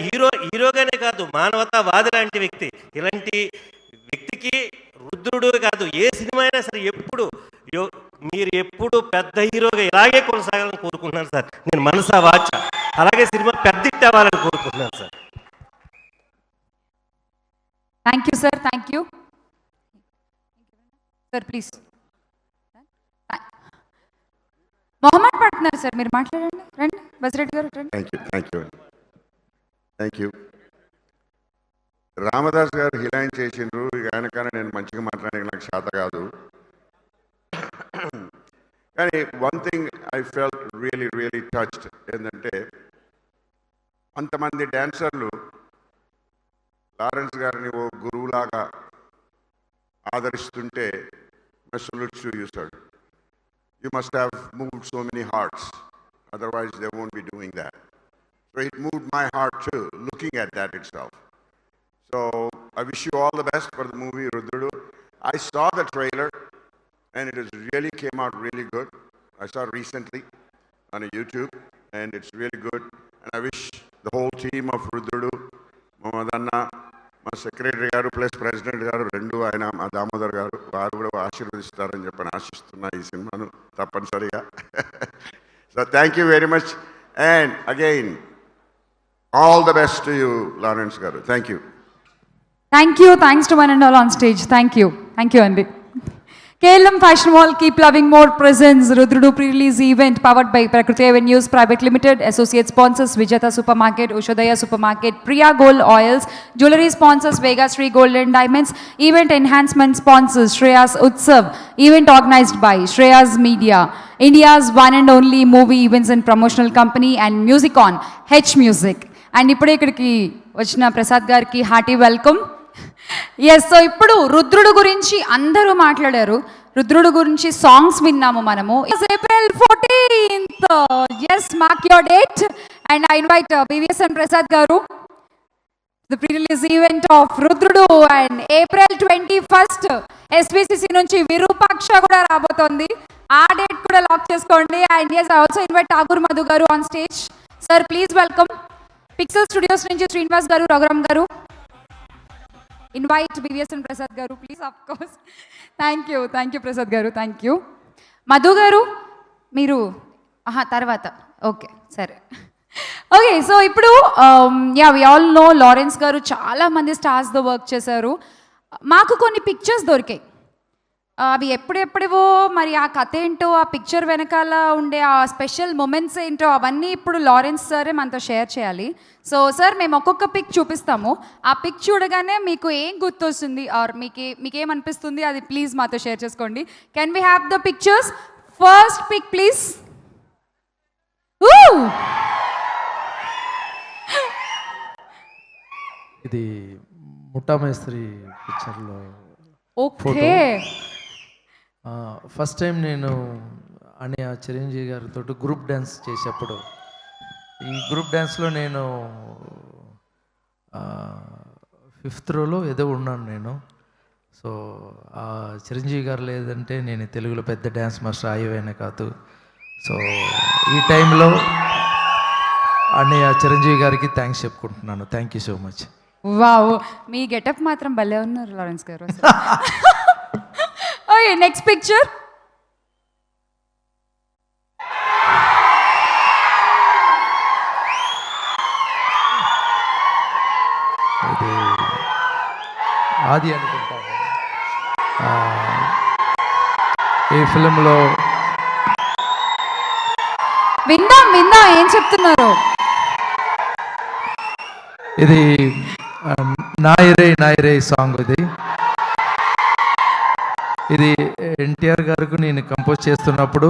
హీరోగానే కాదు, మానవతావాది లాంటి వ్యక్తి. ఇలాంటి వ్యక్తికి రుద్రుడు కాదు, ఏ సినిమా అయినా సరే మీరు ఎప్పుడు పెద్ద హీరోగా ఇలాగే కొనసాగాలని కోరుకుంటున్నాను సార్. నేను మనసా వాచ అలాగే సినిమా పెద్ద హిట్ అవ్వాలని కోరుకుంటున్నాను sir. Thank you sir. Thank you sir. Please Mohammed పడుతున్నారు సార్, మీరు మాట్లాడండి. రండి బసిరెడ్డి గారు రండి. Thank you. రామదాస్ గారు హీరోయిన్ చేసిండ్రు. ఆయనకన్నా నేను మంచిగా మాట్లాడే నాకు శాత కాదు. కానీ one thing I felt really touched ఏంటంటే, అంతమంది డ్యాన్సర్లు లారెన్స్ గారిని ఓ గురువులాగా ఆదరిస్తుంటే salute to you, sir. You must have moved so many hearts. Otherwise, they won't be doing that. So it moved my heart too, looking at that itself. So I wish you all the best for the movie Rudrudu. I saw the trailer and it really came out really good. I saw it recently on YouTube and it's really good. And I wish the whole team of Rudrudu, Mamadanna, మా secretary గారు plus president గారు రెండు, ఆయన మా దామోదర్ గారు, వారు కూడా ఆశీర్వదిస్తారని చెప్పని ఆశిస్తున్నా ఈ సినిమాను తప్పనిసరిగా. So thank you very much and again all the best to you Lawrence గారు. Thank you. Thank you. Thanks to one and all on stage. Thank you అండి. KLM Fashion Mall, keep loving more presents. Rudrudu pre-release event powered by Prakriti Avenues Private Limited. Associate sponsors Vijata Supermarket, Ushodaya Supermarket, Priya Gold Oils. Jewelry sponsors Vega Sri Gold and Diamonds. Event enhancement sponsors Shreyas Utsav. Event organized by Shreyas Media. India's one and only movie events and promotional company and Music On, H Music. And ipude ikkadiki vachina Prasad gariki hearty welcome. Yes. So ఇప్పుడు రుద్రుడు గురించి అందరూ మాట్లాడారు. రుద్రుడు గురించి songs విన్నాము మనము. April 14th. Yes, mark your date. And I invite BVSN Prasad garu, the pre-release event of Rudrudu. And April 21st SVCC నుంచి విరూపాక్ష కూడా రాబోతోంది. ఆ డేట్ కూడా లాక్ చేసుకోండి. And yes, I also invite Tagore Madhu garu on stage. Sir, please welcome. Pixel Studios నుంచి శ్రీనివాస్ గారు, రఘురామ్ గారు. Invite BVSN Prasad garu, please, of course. Thank you Prasad garu, thank you. Madhu garu, మీరు తర్వాత ఓకే సరే. ఓకే, సో ఇప్పుడు we all know Lawrence గారు చాలా మంది స్టార్స్తో వర్క్ చేశారు. మాకు కొన్ని పిక్చర్స్ దొరికాయి. అవి ఎప్పుడెప్పుడవో, మరి ఆ కథ ఏంటో, ఆ పిక్చర్ వెనకాల ఉండే ఆ స్పెషల్ మూమెంట్స్ ఏంటో అవన్నీ ఇప్పుడు లారెన్స్ సరే మనతో షేర్ చేయాలి. సో సార్, మేము ఒక్కొక్క పిక్ చూపిస్తాము. ఆ పిక్ చూడగానే మీకు ఏం గుర్తొస్తుంది ఆర్ మీకేమనిపిస్తుంది అది ప్లీజ్ మాతో షేర్ చేసుకోండి. Can we have the pictures? First pic please. ఇది ముఠా మేస్త్రి పిక్చర్లో ఓకే. ఫస్ట్ టైం నేను అనే చిరంజీవి గారితో గ్రూప్ డ్యాన్స్ చేసేప్పుడు ఈ గ్రూప్ డ్యాన్స్లో నేను 5th రోలో ఏదో ఉన్నాను నేను. సో చిరంజీవి గారు లేదంటే నేను తెలుగులో పెద్ద డ్యాన్స్ మాస్టర్ అయ్యేవానే కాదు. సో ఈ టైంలో అన్నయ్య చిరంజీవి గారికి థ్యాంక్స్ చెప్పుకుంటున్నాను. Thank you so much. Wow, me getup మాత్రం భలే ఉన్నారు లారెన్స్ గారు. Okay, next picture. ఇది ఆది అనుకుంటాను. ఈ ఫిలింలో విందాం ఏం చెప్తున్నారు. ఇది నాయరే సాంగ్. ఇది ఎన్టీఆర్ గారికి నేను కంపోజ్ చేస్తున్నప్పుడు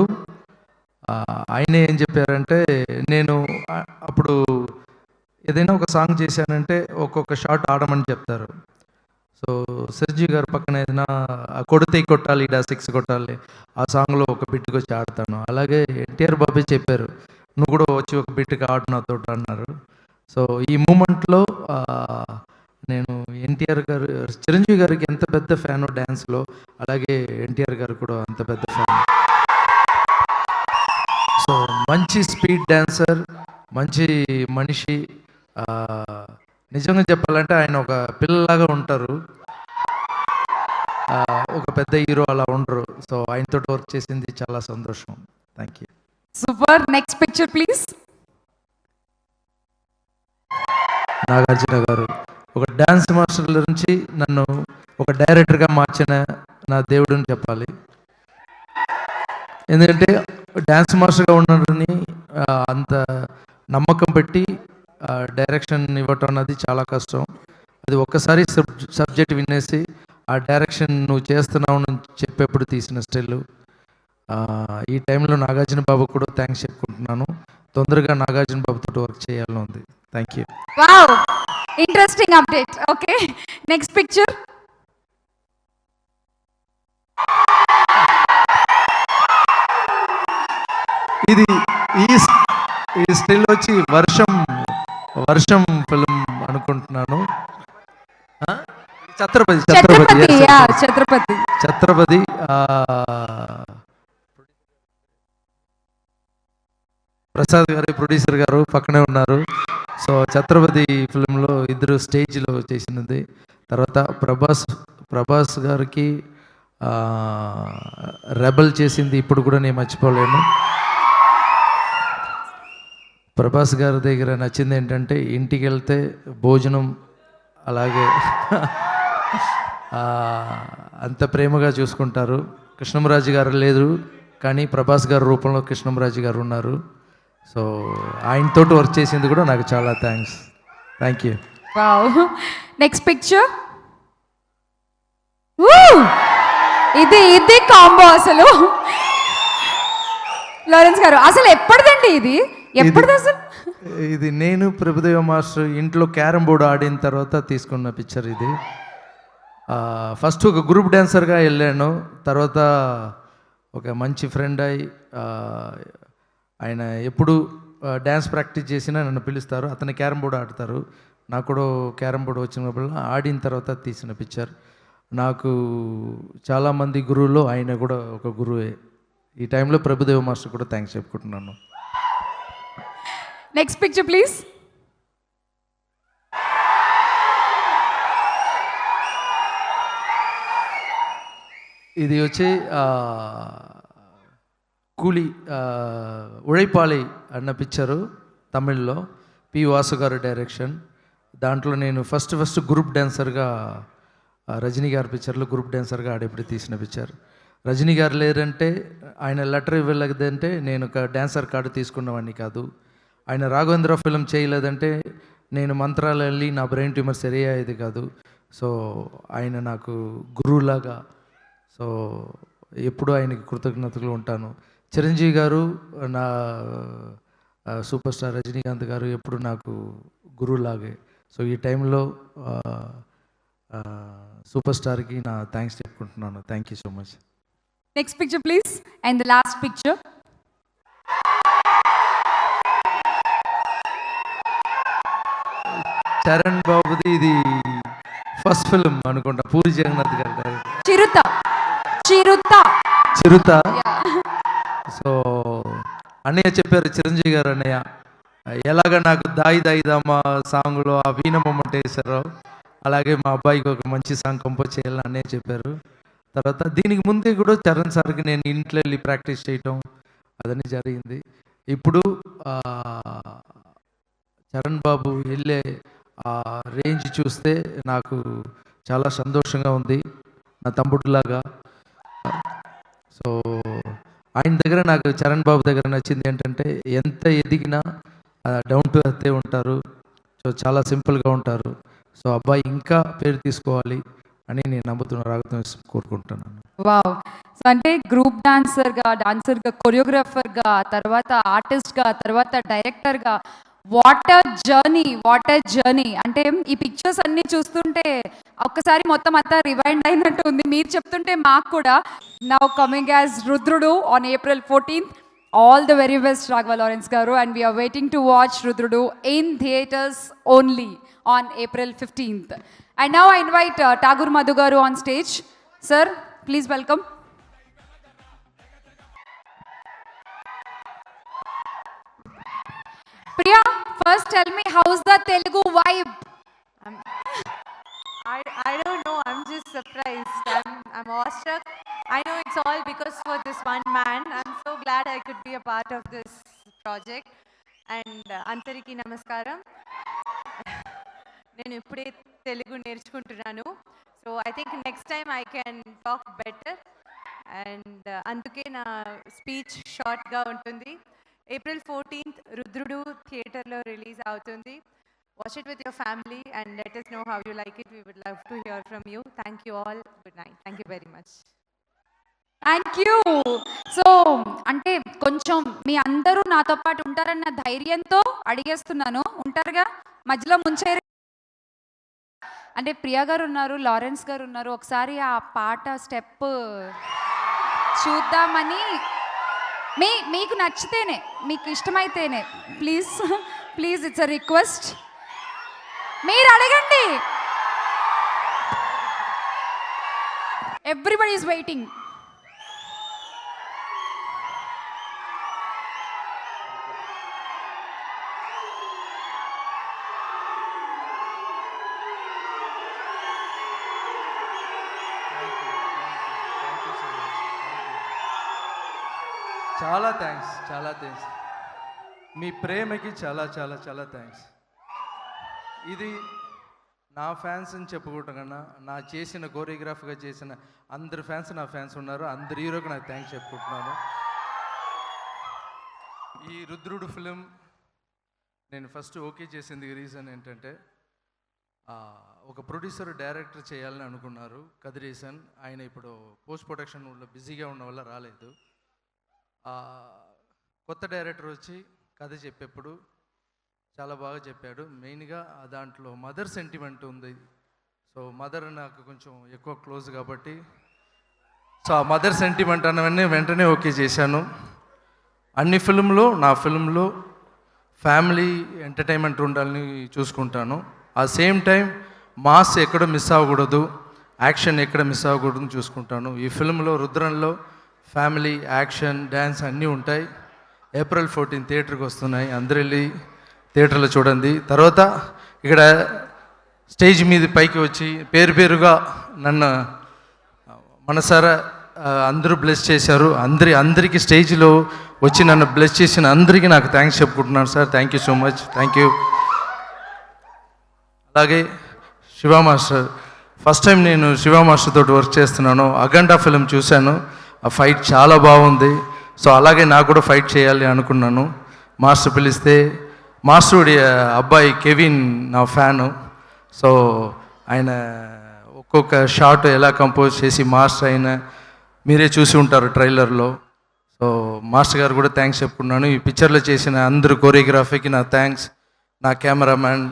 ఆయన ఏం చెప్పారంటే, నేను అప్పుడు ఏదైనా ఒక సాంగ్ చేశానంటే ఒక్కొక్క షాట్ ఆడమని చెప్తారు. సో చిరంజీవి గారు పక్కన ఏదైనా కొడితే కొట్టాలి, 6 కొట్టాలి, ఆ సాంగ్లో ఒక బిట్కి వచ్చి ఆడతాను. అలాగే ఎన్టీఆర్ బాబే చెప్పారు, నువ్వు కూడా వచ్చి ఒక బిట్కి ఆడు నాతో అన్నారు. సో ఈ మూమెంట్లో నేను ఎన్టీఆర్ గారు చిరంజీవి గారికి ఎంత పెద్ద ఫ్యాను డ్యాన్స్లో, అలాగే ఎన్టీఆర్ గారు కూడా అంత పెద్ద ఫ్యాన్. సో మంచి స్పీడ్ డాన్సర్, మంచి మనిషి. నిజంగా చెప్పాలంటే ఆయన ఒక పిల్లలాగా ఉంటారు, ఒక పెద్ద హీరో అలా ఉండరు. సో ఆయనతో వర్క్ చేసింది చాలా సంతోషం. Thank you. Super. Next picture please. Nagarjuna గారు ఒక డ్యాన్స్ మాస్టర్ నుంచి నన్ను ఒక డైరెక్టర్గా మార్చిన నా దేవుడిని చెప్పాలి. ఎందుకంటే డ్యాన్స్ మాస్టర్గా ఉన్నాడని అంత నమ్మకం పెట్టి డైరెక్షన్ ఇవ్వటం అన్నది చాలా కష్టం. అది ఒక్కసారి సబ్జెక్ట్ వినేసి ఆ డైరెక్షన్ నువ్వు చేస్తున్నావు అని చెప్పేప్పుడు తీసిన స్టిల్. ఈ టైంలో నాగార్జున బాబు కూడా థ్యాంక్స్ చెప్పుకుంటున్నాను. తొందరగా నాగార్జున బాబుతో వర్క్ చేయాలని ఉంది. Thank you. Wow, interesting update. Okay, next picture. ఇది ఈ స్టిల్ వచ్చి వర్షం ఫిల్మ్ అనుకుంటున్నాను. ఛత్రపతి ప్రసాద్ గారి ప్రొడ్యూసర్ గారు పక్కనే ఉన్నారు. సో ఛత్రపతి ఫిల్మ్లో ఇద్దరు స్టేజ్లో చేసినది. తర్వాత ప్రభాస్ గారికి రెబల్ చేసింది ఇప్పుడు కూడా నేను మర్చిపోలేను. ప్రభాస్ గారి దగ్గర నచ్చింది ఏంటంటే ఇంటికి వెళ్తే భోజనం, అలాగే అంత ప్రేమగా చూసుకుంటారు. కృష్ణంరాజు గారు లేదు కానీ ప్రభాస్ గారి రూపంలో కృష్ణంరాజు గారు ఉన్నారు. సో ఆయనతో వర్క్ చేసింది కూడా నాకు చాలా thanks. Thank you. Wow, next picture. ఇది కాంబో అసలు. లారెన్స్ గారు అసలు ఎప్పటిదండి ఇది? ఎప్పటిది అసలు? ఇది నేను ప్రభుదేవ మాస్టర్ ఇంట్లో క్యారమ్ బోర్డు ఆడిన తర్వాత తీసుకున్న పిక్చర్ ఇది. ఫస్ట్ ఒక గ్రూప్ డ్యాన్సర్గా వెళ్ళాను, తర్వాత ఒక మంచి ఫ్రెండ్ అయి ఆయన ఎప్పుడు డ్యాన్స్ ప్రాక్టీస్ చేసినా నన్ను పిలుస్తారు. అతను క్యారమ్ బోర్డు ఆడతారు, నాకు కూడా క్యారమ్ బోర్డు వచ్చినప్పుడు ఆడిన తర్వాత తీసిన పిక్చర్. నాకు చాలామంది గురువుల్లో ఆయన కూడా ఒక గురువే. ఈ టైంలో ప్రభుదేవ మాస్టర్ కూడా థ్యాంక్స్ చెప్పుకుంటున్నాను. Next picture please. ఇది వచ్చి కూలీ ఉழைపాలి అన్న పిక్చరు తమిళ్లో, పి వాసు గారు డైరెక్షన్. దాంట్లో నేను ఫస్ట్ గ్రూప్ డ్యాన్సర్గా రజనీ గారి పిక్చర్లో గ్రూప్ డ్యాన్సర్గా ఆడేప్పుడు తీసిన పిక్చర్. రజనీ గారు లేరంటే, ఆయన లెటర్ ఇవ్వలేదంటే నేను ఒక డ్యాన్సర్ కార్డు తీసుకున్నవాడిని కాదు. ఆయన రాఘవేంద్ర ఫిల్మ్ చేయలేదంటే నేను మంత్రాలు వెళ్ళి నా బ్రెయిన్ ట్యూమర్ సరి అయ్యేది కాదు. సో ఆయన నాకు గురువులాగా, సో ఎప్పుడూ ఆయనకి కృతజ్ఞతలు ఉంటాను. చిరంజీవి గారు, నా సూపర్ స్టార్ రజనీకాంత్ గారు ఎప్పుడు నాకు గురువులాగే. సో ఈ టైంలో సూపర్ స్టార్కి నా థ్యాంక్స్ చెప్పుకుంటున్నాను. Thank you so much. Next picture please. And the last picture. Charan బాబుది ఇది ఫస్ట్ ఫిల్మ్ అనుకుంటా, పూరి జగన్నాథ్ గారు. చిరుత. సో అన్నయ్య చెప్పారు, చిరంజీవి గారు అన్నయ్య, ఎలాగ నాకు దాయి దాయిదామా సాంగ్లో ఆ వీణ మొమెంట్ వేశారో అలాగే మా అబ్బాయికి ఒక మంచి సాంగ్ కంపోజ్ చేయాలని అన్నయ్య చెప్పారు. తర్వాత దీనికి ముందే కూడా చరణ్ సార్కి నేను ఇంట్లో వెళ్ళి ప్రాక్టీస్ చేయటం అదన్నీ జరిగింది. ఇప్పుడు చరణ్ బాబు వెళ్ళే ఆ రేంజ్ చూస్తే నాకు చాలా సంతోషంగా ఉంది, నా తమ్ముడిలాగా. సో ఆయన దగ్గర నాకు చరణ్ బాబు దగ్గర నచ్చింది ఏంటంటే ఎంత ఎదిగినా డౌన్ టు ఎర్త్ ఉంటారు. సో చాలా సింపుల్గా ఉంటారు. సో అబ్బాయి ఇంకా పేరు తీసుకోవాలి అని నేను నమ్ముతున్న రాగతం కోరుకుంటున్నాను. వావ్. సో అంటే గ్రూప్ డాన్సర్గా, కొరియోగ్రాఫర్గా, తర్వాత ఆర్టిస్ట్గా, తర్వాత డైరెక్టర్గా, వాట్ అ జర్నీ. అంటే ఈ పిక్చర్స్ అన్నీ చూస్తుంటే ఒక్కసారి మొత్తం అంతా రివైండ్ అయినట్టు ఉంది. మీరు చెప్తుంటే మాకు కూడా. Now coming as Rudrudu on April 14th. All the very best, Raghava Lawrence garu, and we are waiting to watch Rudrudu in theatres only on April 15th. And now I invite Tagore Madhu garu on stage. Sir, please welcome. Priya, first tell me, how's the Telugu vibe? I don't know. I'm just surprised. I'm awestruck. I know it's all because for this one man. I'm so glad I could be a part of this project. And Antariki Namaskaram. నేను ఇప్పుడే తెలుగు నేర్చుకుంటున్నాను. So I think next time I can talk better. And అందుకే నా speech షార్ట్గా ఉంటుంది. April 14th రుద్రుడు థియేటర్లో release అవుతుంది. Watch it with your family and let us know how you like it. We would love to hear from you. Thank you all. Good night. Thank you very much. Thank you. So అంటే కొంచెం మీ అందరూ నాతో పాటు ఉంటారన్న ధైర్యంతో అడిగేస్తున్నాను. ఉంటారుగా, మధ్యలో ముంచేరు. అంటే ప్రియా గారు ఉన్నారు, లారెన్స్ గారు ఉన్నారు. ఒకసారి ఆ పాట స్టెప్ చూద్దామని, మీకు నచ్చితేనే, మీకు ఇష్టమైతేనే ప్లీజ్ ఇట్స్ అ రిక్వెస్ట్. మీరు అడగండి. Everybody is waiting. చాలా థ్యాంక్స్. మీ ప్రేమకి చాలా చాలా చాలా థ్యాంక్స్. ఇది నా ఫ్యాన్స్ అని చెప్పుకోవటం కన్నా నా చేసిన కోరియోగ్రాఫ్గా చేసిన అందరి ఫ్యాన్స్ నా ఫ్యాన్స్ ఉన్నారు. అందరి హీరోకి నాకు థ్యాంక్స్ చెప్పుకుంటున్నాను. ఈ రుద్రుడు ఫిలిం నేను ఫస్ట్ ఓకే చేసింది రీజన్ ఏంటంటే, ఒక ప్రొడ్యూసర్ డైరెక్టర్ చేయాలని అనుకున్నారు, కదిరేసన్. ఆయన ఇప్పుడు పోస్ట్ ప్రొడక్షన్ వల్ల బిజీగా ఉన్న వల్ల రాలేదు. కొత్త డైరెక్టర్ వచ్చి కథ చెప్పేప్పుడు చాలా బాగా చెప్పాడు. మెయిన్గా దాంట్లో మదర్ సెంటిమెంట్ ఉంది. సో మదర్ నాకు కొంచెం ఎక్కువ క్లోజ్ కాబట్టి, సో ఆ మదర్ సెంటిమెంట్ అన్నవన్నీ వెంటనే ఓకే చేశాను. అన్ని ఫిల్మ్లో, నా ఫిల్మ్లో ఫ్యామిలీ ఎంటర్టైన్మెంట్ ఉండాలని చూసుకుంటాను. ఆ సేమ్ టైం మాస్ ఎక్కడ మిస్ అవ్వకూడదు, యాక్షన్ ఎక్కడ మిస్ అవ్వకూడదు చూసుకుంటాను. ఈ ఫిల్మ్లో రుద్రంలో ఫ్యామిలీ, యాక్షన్, డ్యాన్స్ అన్నీ ఉంటాయి. April 14 థియేటర్కి వస్తున్నాయి. అందరూ వెళ్ళి థియేటర్లో చూడండి. తర్వాత ఇక్కడ స్టేజ్ మీద పైకి వచ్చి పేరుగా నన్ను మనసారా అందరూ బ్లెస్ చేశారు. అందరికీ స్టేజ్లో వచ్చి నన్ను బ్లెస్ చేసిన అందరికీ నాకు థ్యాంక్స్ చెప్పుకుంటున్నాను sir. Thank you so much. Thank you. అలాగే శివ మాస్టర్, ఫస్ట్ టైం నేను శివ మాస్టర్ తోటి వర్క్ చేస్తున్నాను. అఖండ ఫిలిం చూశాను, ఆ ఫైట్ చాలా బాగుంది. సో అలాగే నాకు కూడా ఫైట్ చేయాలి అనుకున్నాను. మాస్టర్ పిలిస్తే, మాస్టర్ అబ్బాయి కెవిన్ నా ఫ్యాను. సో ఆయన ఒక్కొక్క షాట్ ఎలా కంపోజ్ చేసి మాస్టర్ అయిన మీరే చూసి ఉంటారు ట్రైలర్లో. సో మాస్టర్ గారు కూడా థ్యాంక్స్ చెప్పుకున్నాను. ఈ పిక్చర్లో చేసిన అందరు కోరియోగ్రఫీకి నా థ్యాంక్స్. నా కెమెరామ్యాన్,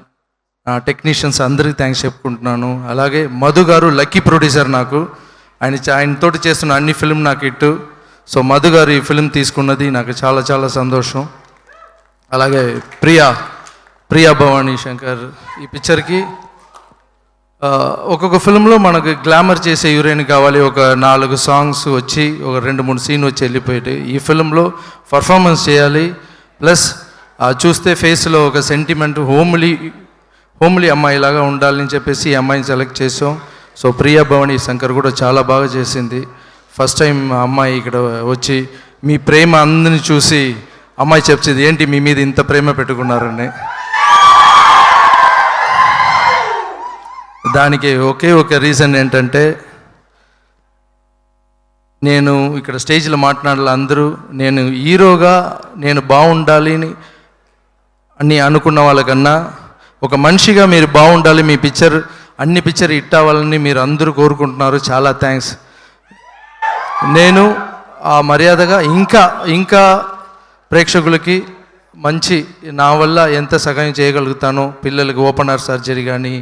నా టెక్నీషియన్స్ అందరికీ థ్యాంక్స్ చెప్పుకుంటున్నాను. అలాగే మధు గారు లక్కీ ప్రొడ్యూసర్ నాకు, ఆయనతోటి చేస్తున్న అన్ని ఫిల్మ్ నాకు ఇట్టు. సో మధు గారు ఈ ఫిల్మ్ తీసుకున్నది నాకు చాలా చాలా సంతోషం. అలాగే ప్రియా భవానీ శంకర్ ఈ పిక్చర్కి ఒక్కొక్క ఫిల్మ్లో మనకు గ్లామర్ చేసే హీరోయిన్ కావాలి, ఒక 4 సాంగ్స్ వచ్చి ఒక 2-3 సీన్ వచ్చి వెళ్ళిపోయాయి. ఈ ఫిల్మ్లో పర్ఫార్మెన్స్ చేయాలి, ప్లస్ చూస్తే ఫేస్లో ఒక సెంటిమెంట్ హోమ్లీ అమ్మాయిలాగా ఉండాలని చెప్పేసి ఈ అమ్మాయిని సెలెక్ట్ చేసాం. సో ప్రియా భవానీ శంకర్ కూడా చాలా బాగా చేసింది. ఫస్ట్ టైం అమ్మాయి ఇక్కడ వచ్చి మీ ప్రేమ అందరిని చూసి అమ్మాయి చెప్తుంది, ఏంటి మీ మీద ఇంత ప్రేమ పెట్టుకున్నారని. దానికి ఒకే ఒక రీజన్ ఏంటంటే, నేను ఇక్కడ స్టేజ్లో మాట్లాడాలి అందరూ, నేను హీరోగా నేను బాగుండాలి అని అనుకున్న వాళ్ళకన్నా ఒక మనిషిగా మీరు బాగుండాలి, మీ అన్ని పిక్చర్ హిట్ అవ్వాలని మీరు అందరూ కోరుకుంటున్నారు. చాలా థ్యాంక్స్. నేను ఆ మర్యాదగా ఇంకా ప్రేక్షకులకి మంచి నా వల్ల ఎంత సహాయం చేయగలుగుతానో, పిల్లలకి ఓపెన్ హార్ట్ సర్జరీ కానీ,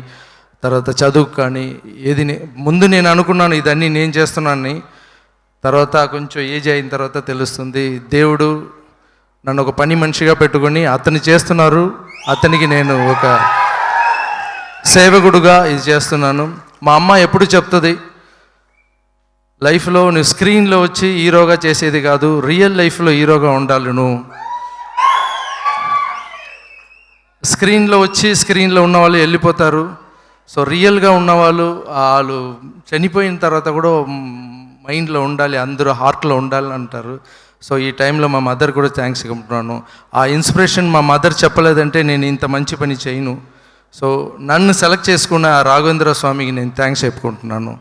తర్వాత చదువుకు కానీ, ఏది ముందు నేను అనుకున్నాను ఇదన్నీ నేను చేస్తున్నానని, తర్వాత కొంచెం ఏజ్ అయిన తర్వాత తెలుస్తుంది దేవుడు నన్ను ఒక పని మనిషిగా పెట్టుకొని అతను చేస్తున్నారు, అతనికి నేను ఒక సేవకుడుగా ఇది చేస్తున్నాను. మా అమ్మ ఎప్పుడు చెప్తుంది, లైఫ్లో నువ్వు స్క్రీన్లో వచ్చి హీరోగా చేసేది కాదు, రియల్ లైఫ్లో హీరోగా ఉండాలి. నువ్వు స్క్రీన్లో వచ్చి స్క్రీన్లో ఉన్న వాళ్ళు వెళ్ళిపోతారు. సో రియల్గా ఉన్నవాళ్ళు వాళ్ళు చనిపోయిన తర్వాత కూడా మైండ్లో ఉండాలి, అందరూ హార్ట్లో ఉండాలి అంటారు. సో ఈ టైంలో మా మదర్ కూడా థ్యాంక్స్ చెప్తున్నాను. ఆ ఇన్స్పిరేషన్ మా మదర్ చెప్పలేదంటే నేను ఇంత మంచి పని చేయను. సో నన్ను సెలెక్ట్ చేసుకున్న ఆ రాఘవేంద్ర స్వామికి నేను థ్యాంక్స్ చెప్పుకుంటున్నాను.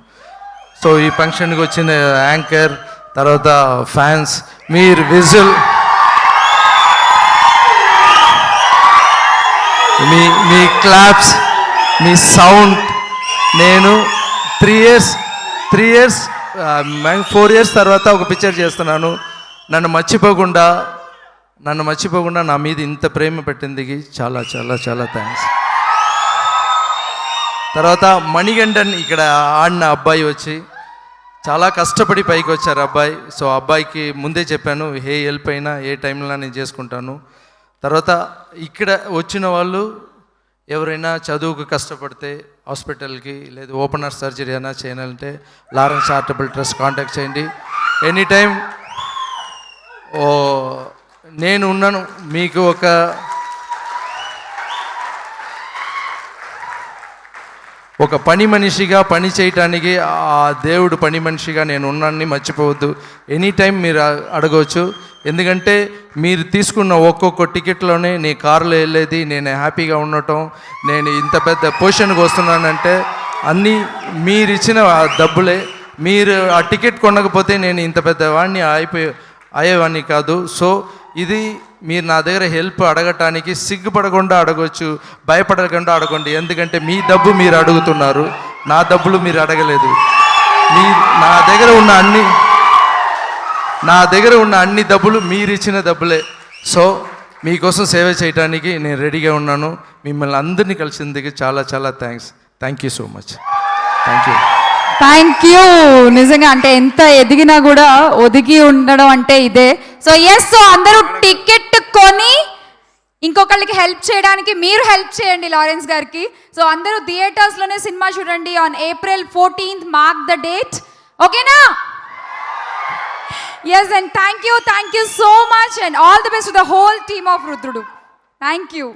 సో ఈ ఫంక్షన్కి వచ్చిన యాంకర్, తర్వాత ఫ్యాన్స్, మీరు విజువల్, మీ క్లాప్స్, మీ సౌండ్, నేను 3 ఇయర్స్ 4 ఇయర్స్ తర్వాత ఒక పిక్చర్ చేస్తున్నాను. నన్ను మర్చిపోకుండా నా మీద ఇంత ప్రేమ పెట్టిందికి చాలా చాలా చాలా థ్యాంక్స్. తర్వాత మణిగండన్ ఇక్కడ ఆడిన అబ్బాయి వచ్చి చాలా కష్టపడి పైకి వచ్చారు అబ్బాయి. సో అబ్బాయికి ముందే చెప్పాను, ఏ హెల్ప్ అయినా ఏ టైంలో నేను చేసుకుంటాను. తర్వాత ఇక్కడ వచ్చిన వాళ్ళు ఎవరైనా చదువుకు కష్టపడితే హాస్పిటల్కి లేదా ఓపెన్ హార్ట్ సర్జరీ అయినా చేయాలంటే లారెన్స్ చారిటబుల్ ట్రస్ట్ కాంటాక్ట్ చేయండి. ఎనీ టైం నేను ఉన్నాను. మీకు ఒక పని మనిషిగా పని చేయటానికి ఆ దేవుడు పని మనిషిగా నేను ఉన్నానని మర్చిపోవద్దు. ఎనీ టైం మీరు అడగవచ్చు. ఎందుకంటే మీరు తీసుకున్న ఒక్కొక్క టికెట్లోనే నీ కారులో వెళ్ళేది, నేను హ్యాపీగా ఉండటం, నేను ఇంత పెద్ద పొజిషన్కి వస్తున్నానంటే అన్నీ మీరు ఇచ్చిన డబ్బులే. మీరు ఆ టికెట్ కొనకపోతే నేను ఇంత పెద్దవాడిని అయ్యేవాడిని కాదు. సో ఇది మీరు నా దగ్గర హెల్ప్ అడగటానికి సిగ్గుపడకుండా అడగవచ్చు, భయపడకుండా అడగండి. ఎందుకంటే మీ డబ్బు మీరు అడుగుతున్నారు, నా డబ్బులు మీరు అడగలేదు. నా దగ్గర ఉన్న అన్ని డబ్బులు మీరు ఇచ్చిన డబ్బులే. సో మీకోసం సేవ చేయడానికి నేను రెడీగా ఉన్నాను. మిమ్మల్ని అందరినీ కలిసినందుకు చాలా చాలా thanks. Thank you so much. Thank you. నిజంగా అంటే ఎంత ఎదిగినా కూడా ఒదిగి ఉండడం అంటే ఇదే. సో సో అందరూ టికెట్ కొని ఇంకొకళ్ళకి హెల్ప్ చేయడానికి మీరు హెల్ప్ చేయండి లారెన్స్ గారికి. సో అందరూ థియేటర్స్లోనే సినిమా చూడండి on April 14th. Mark the date. ఓకేనా? Yes, and thank you so much and all the best to the whole team of Rudrudu. Thank you.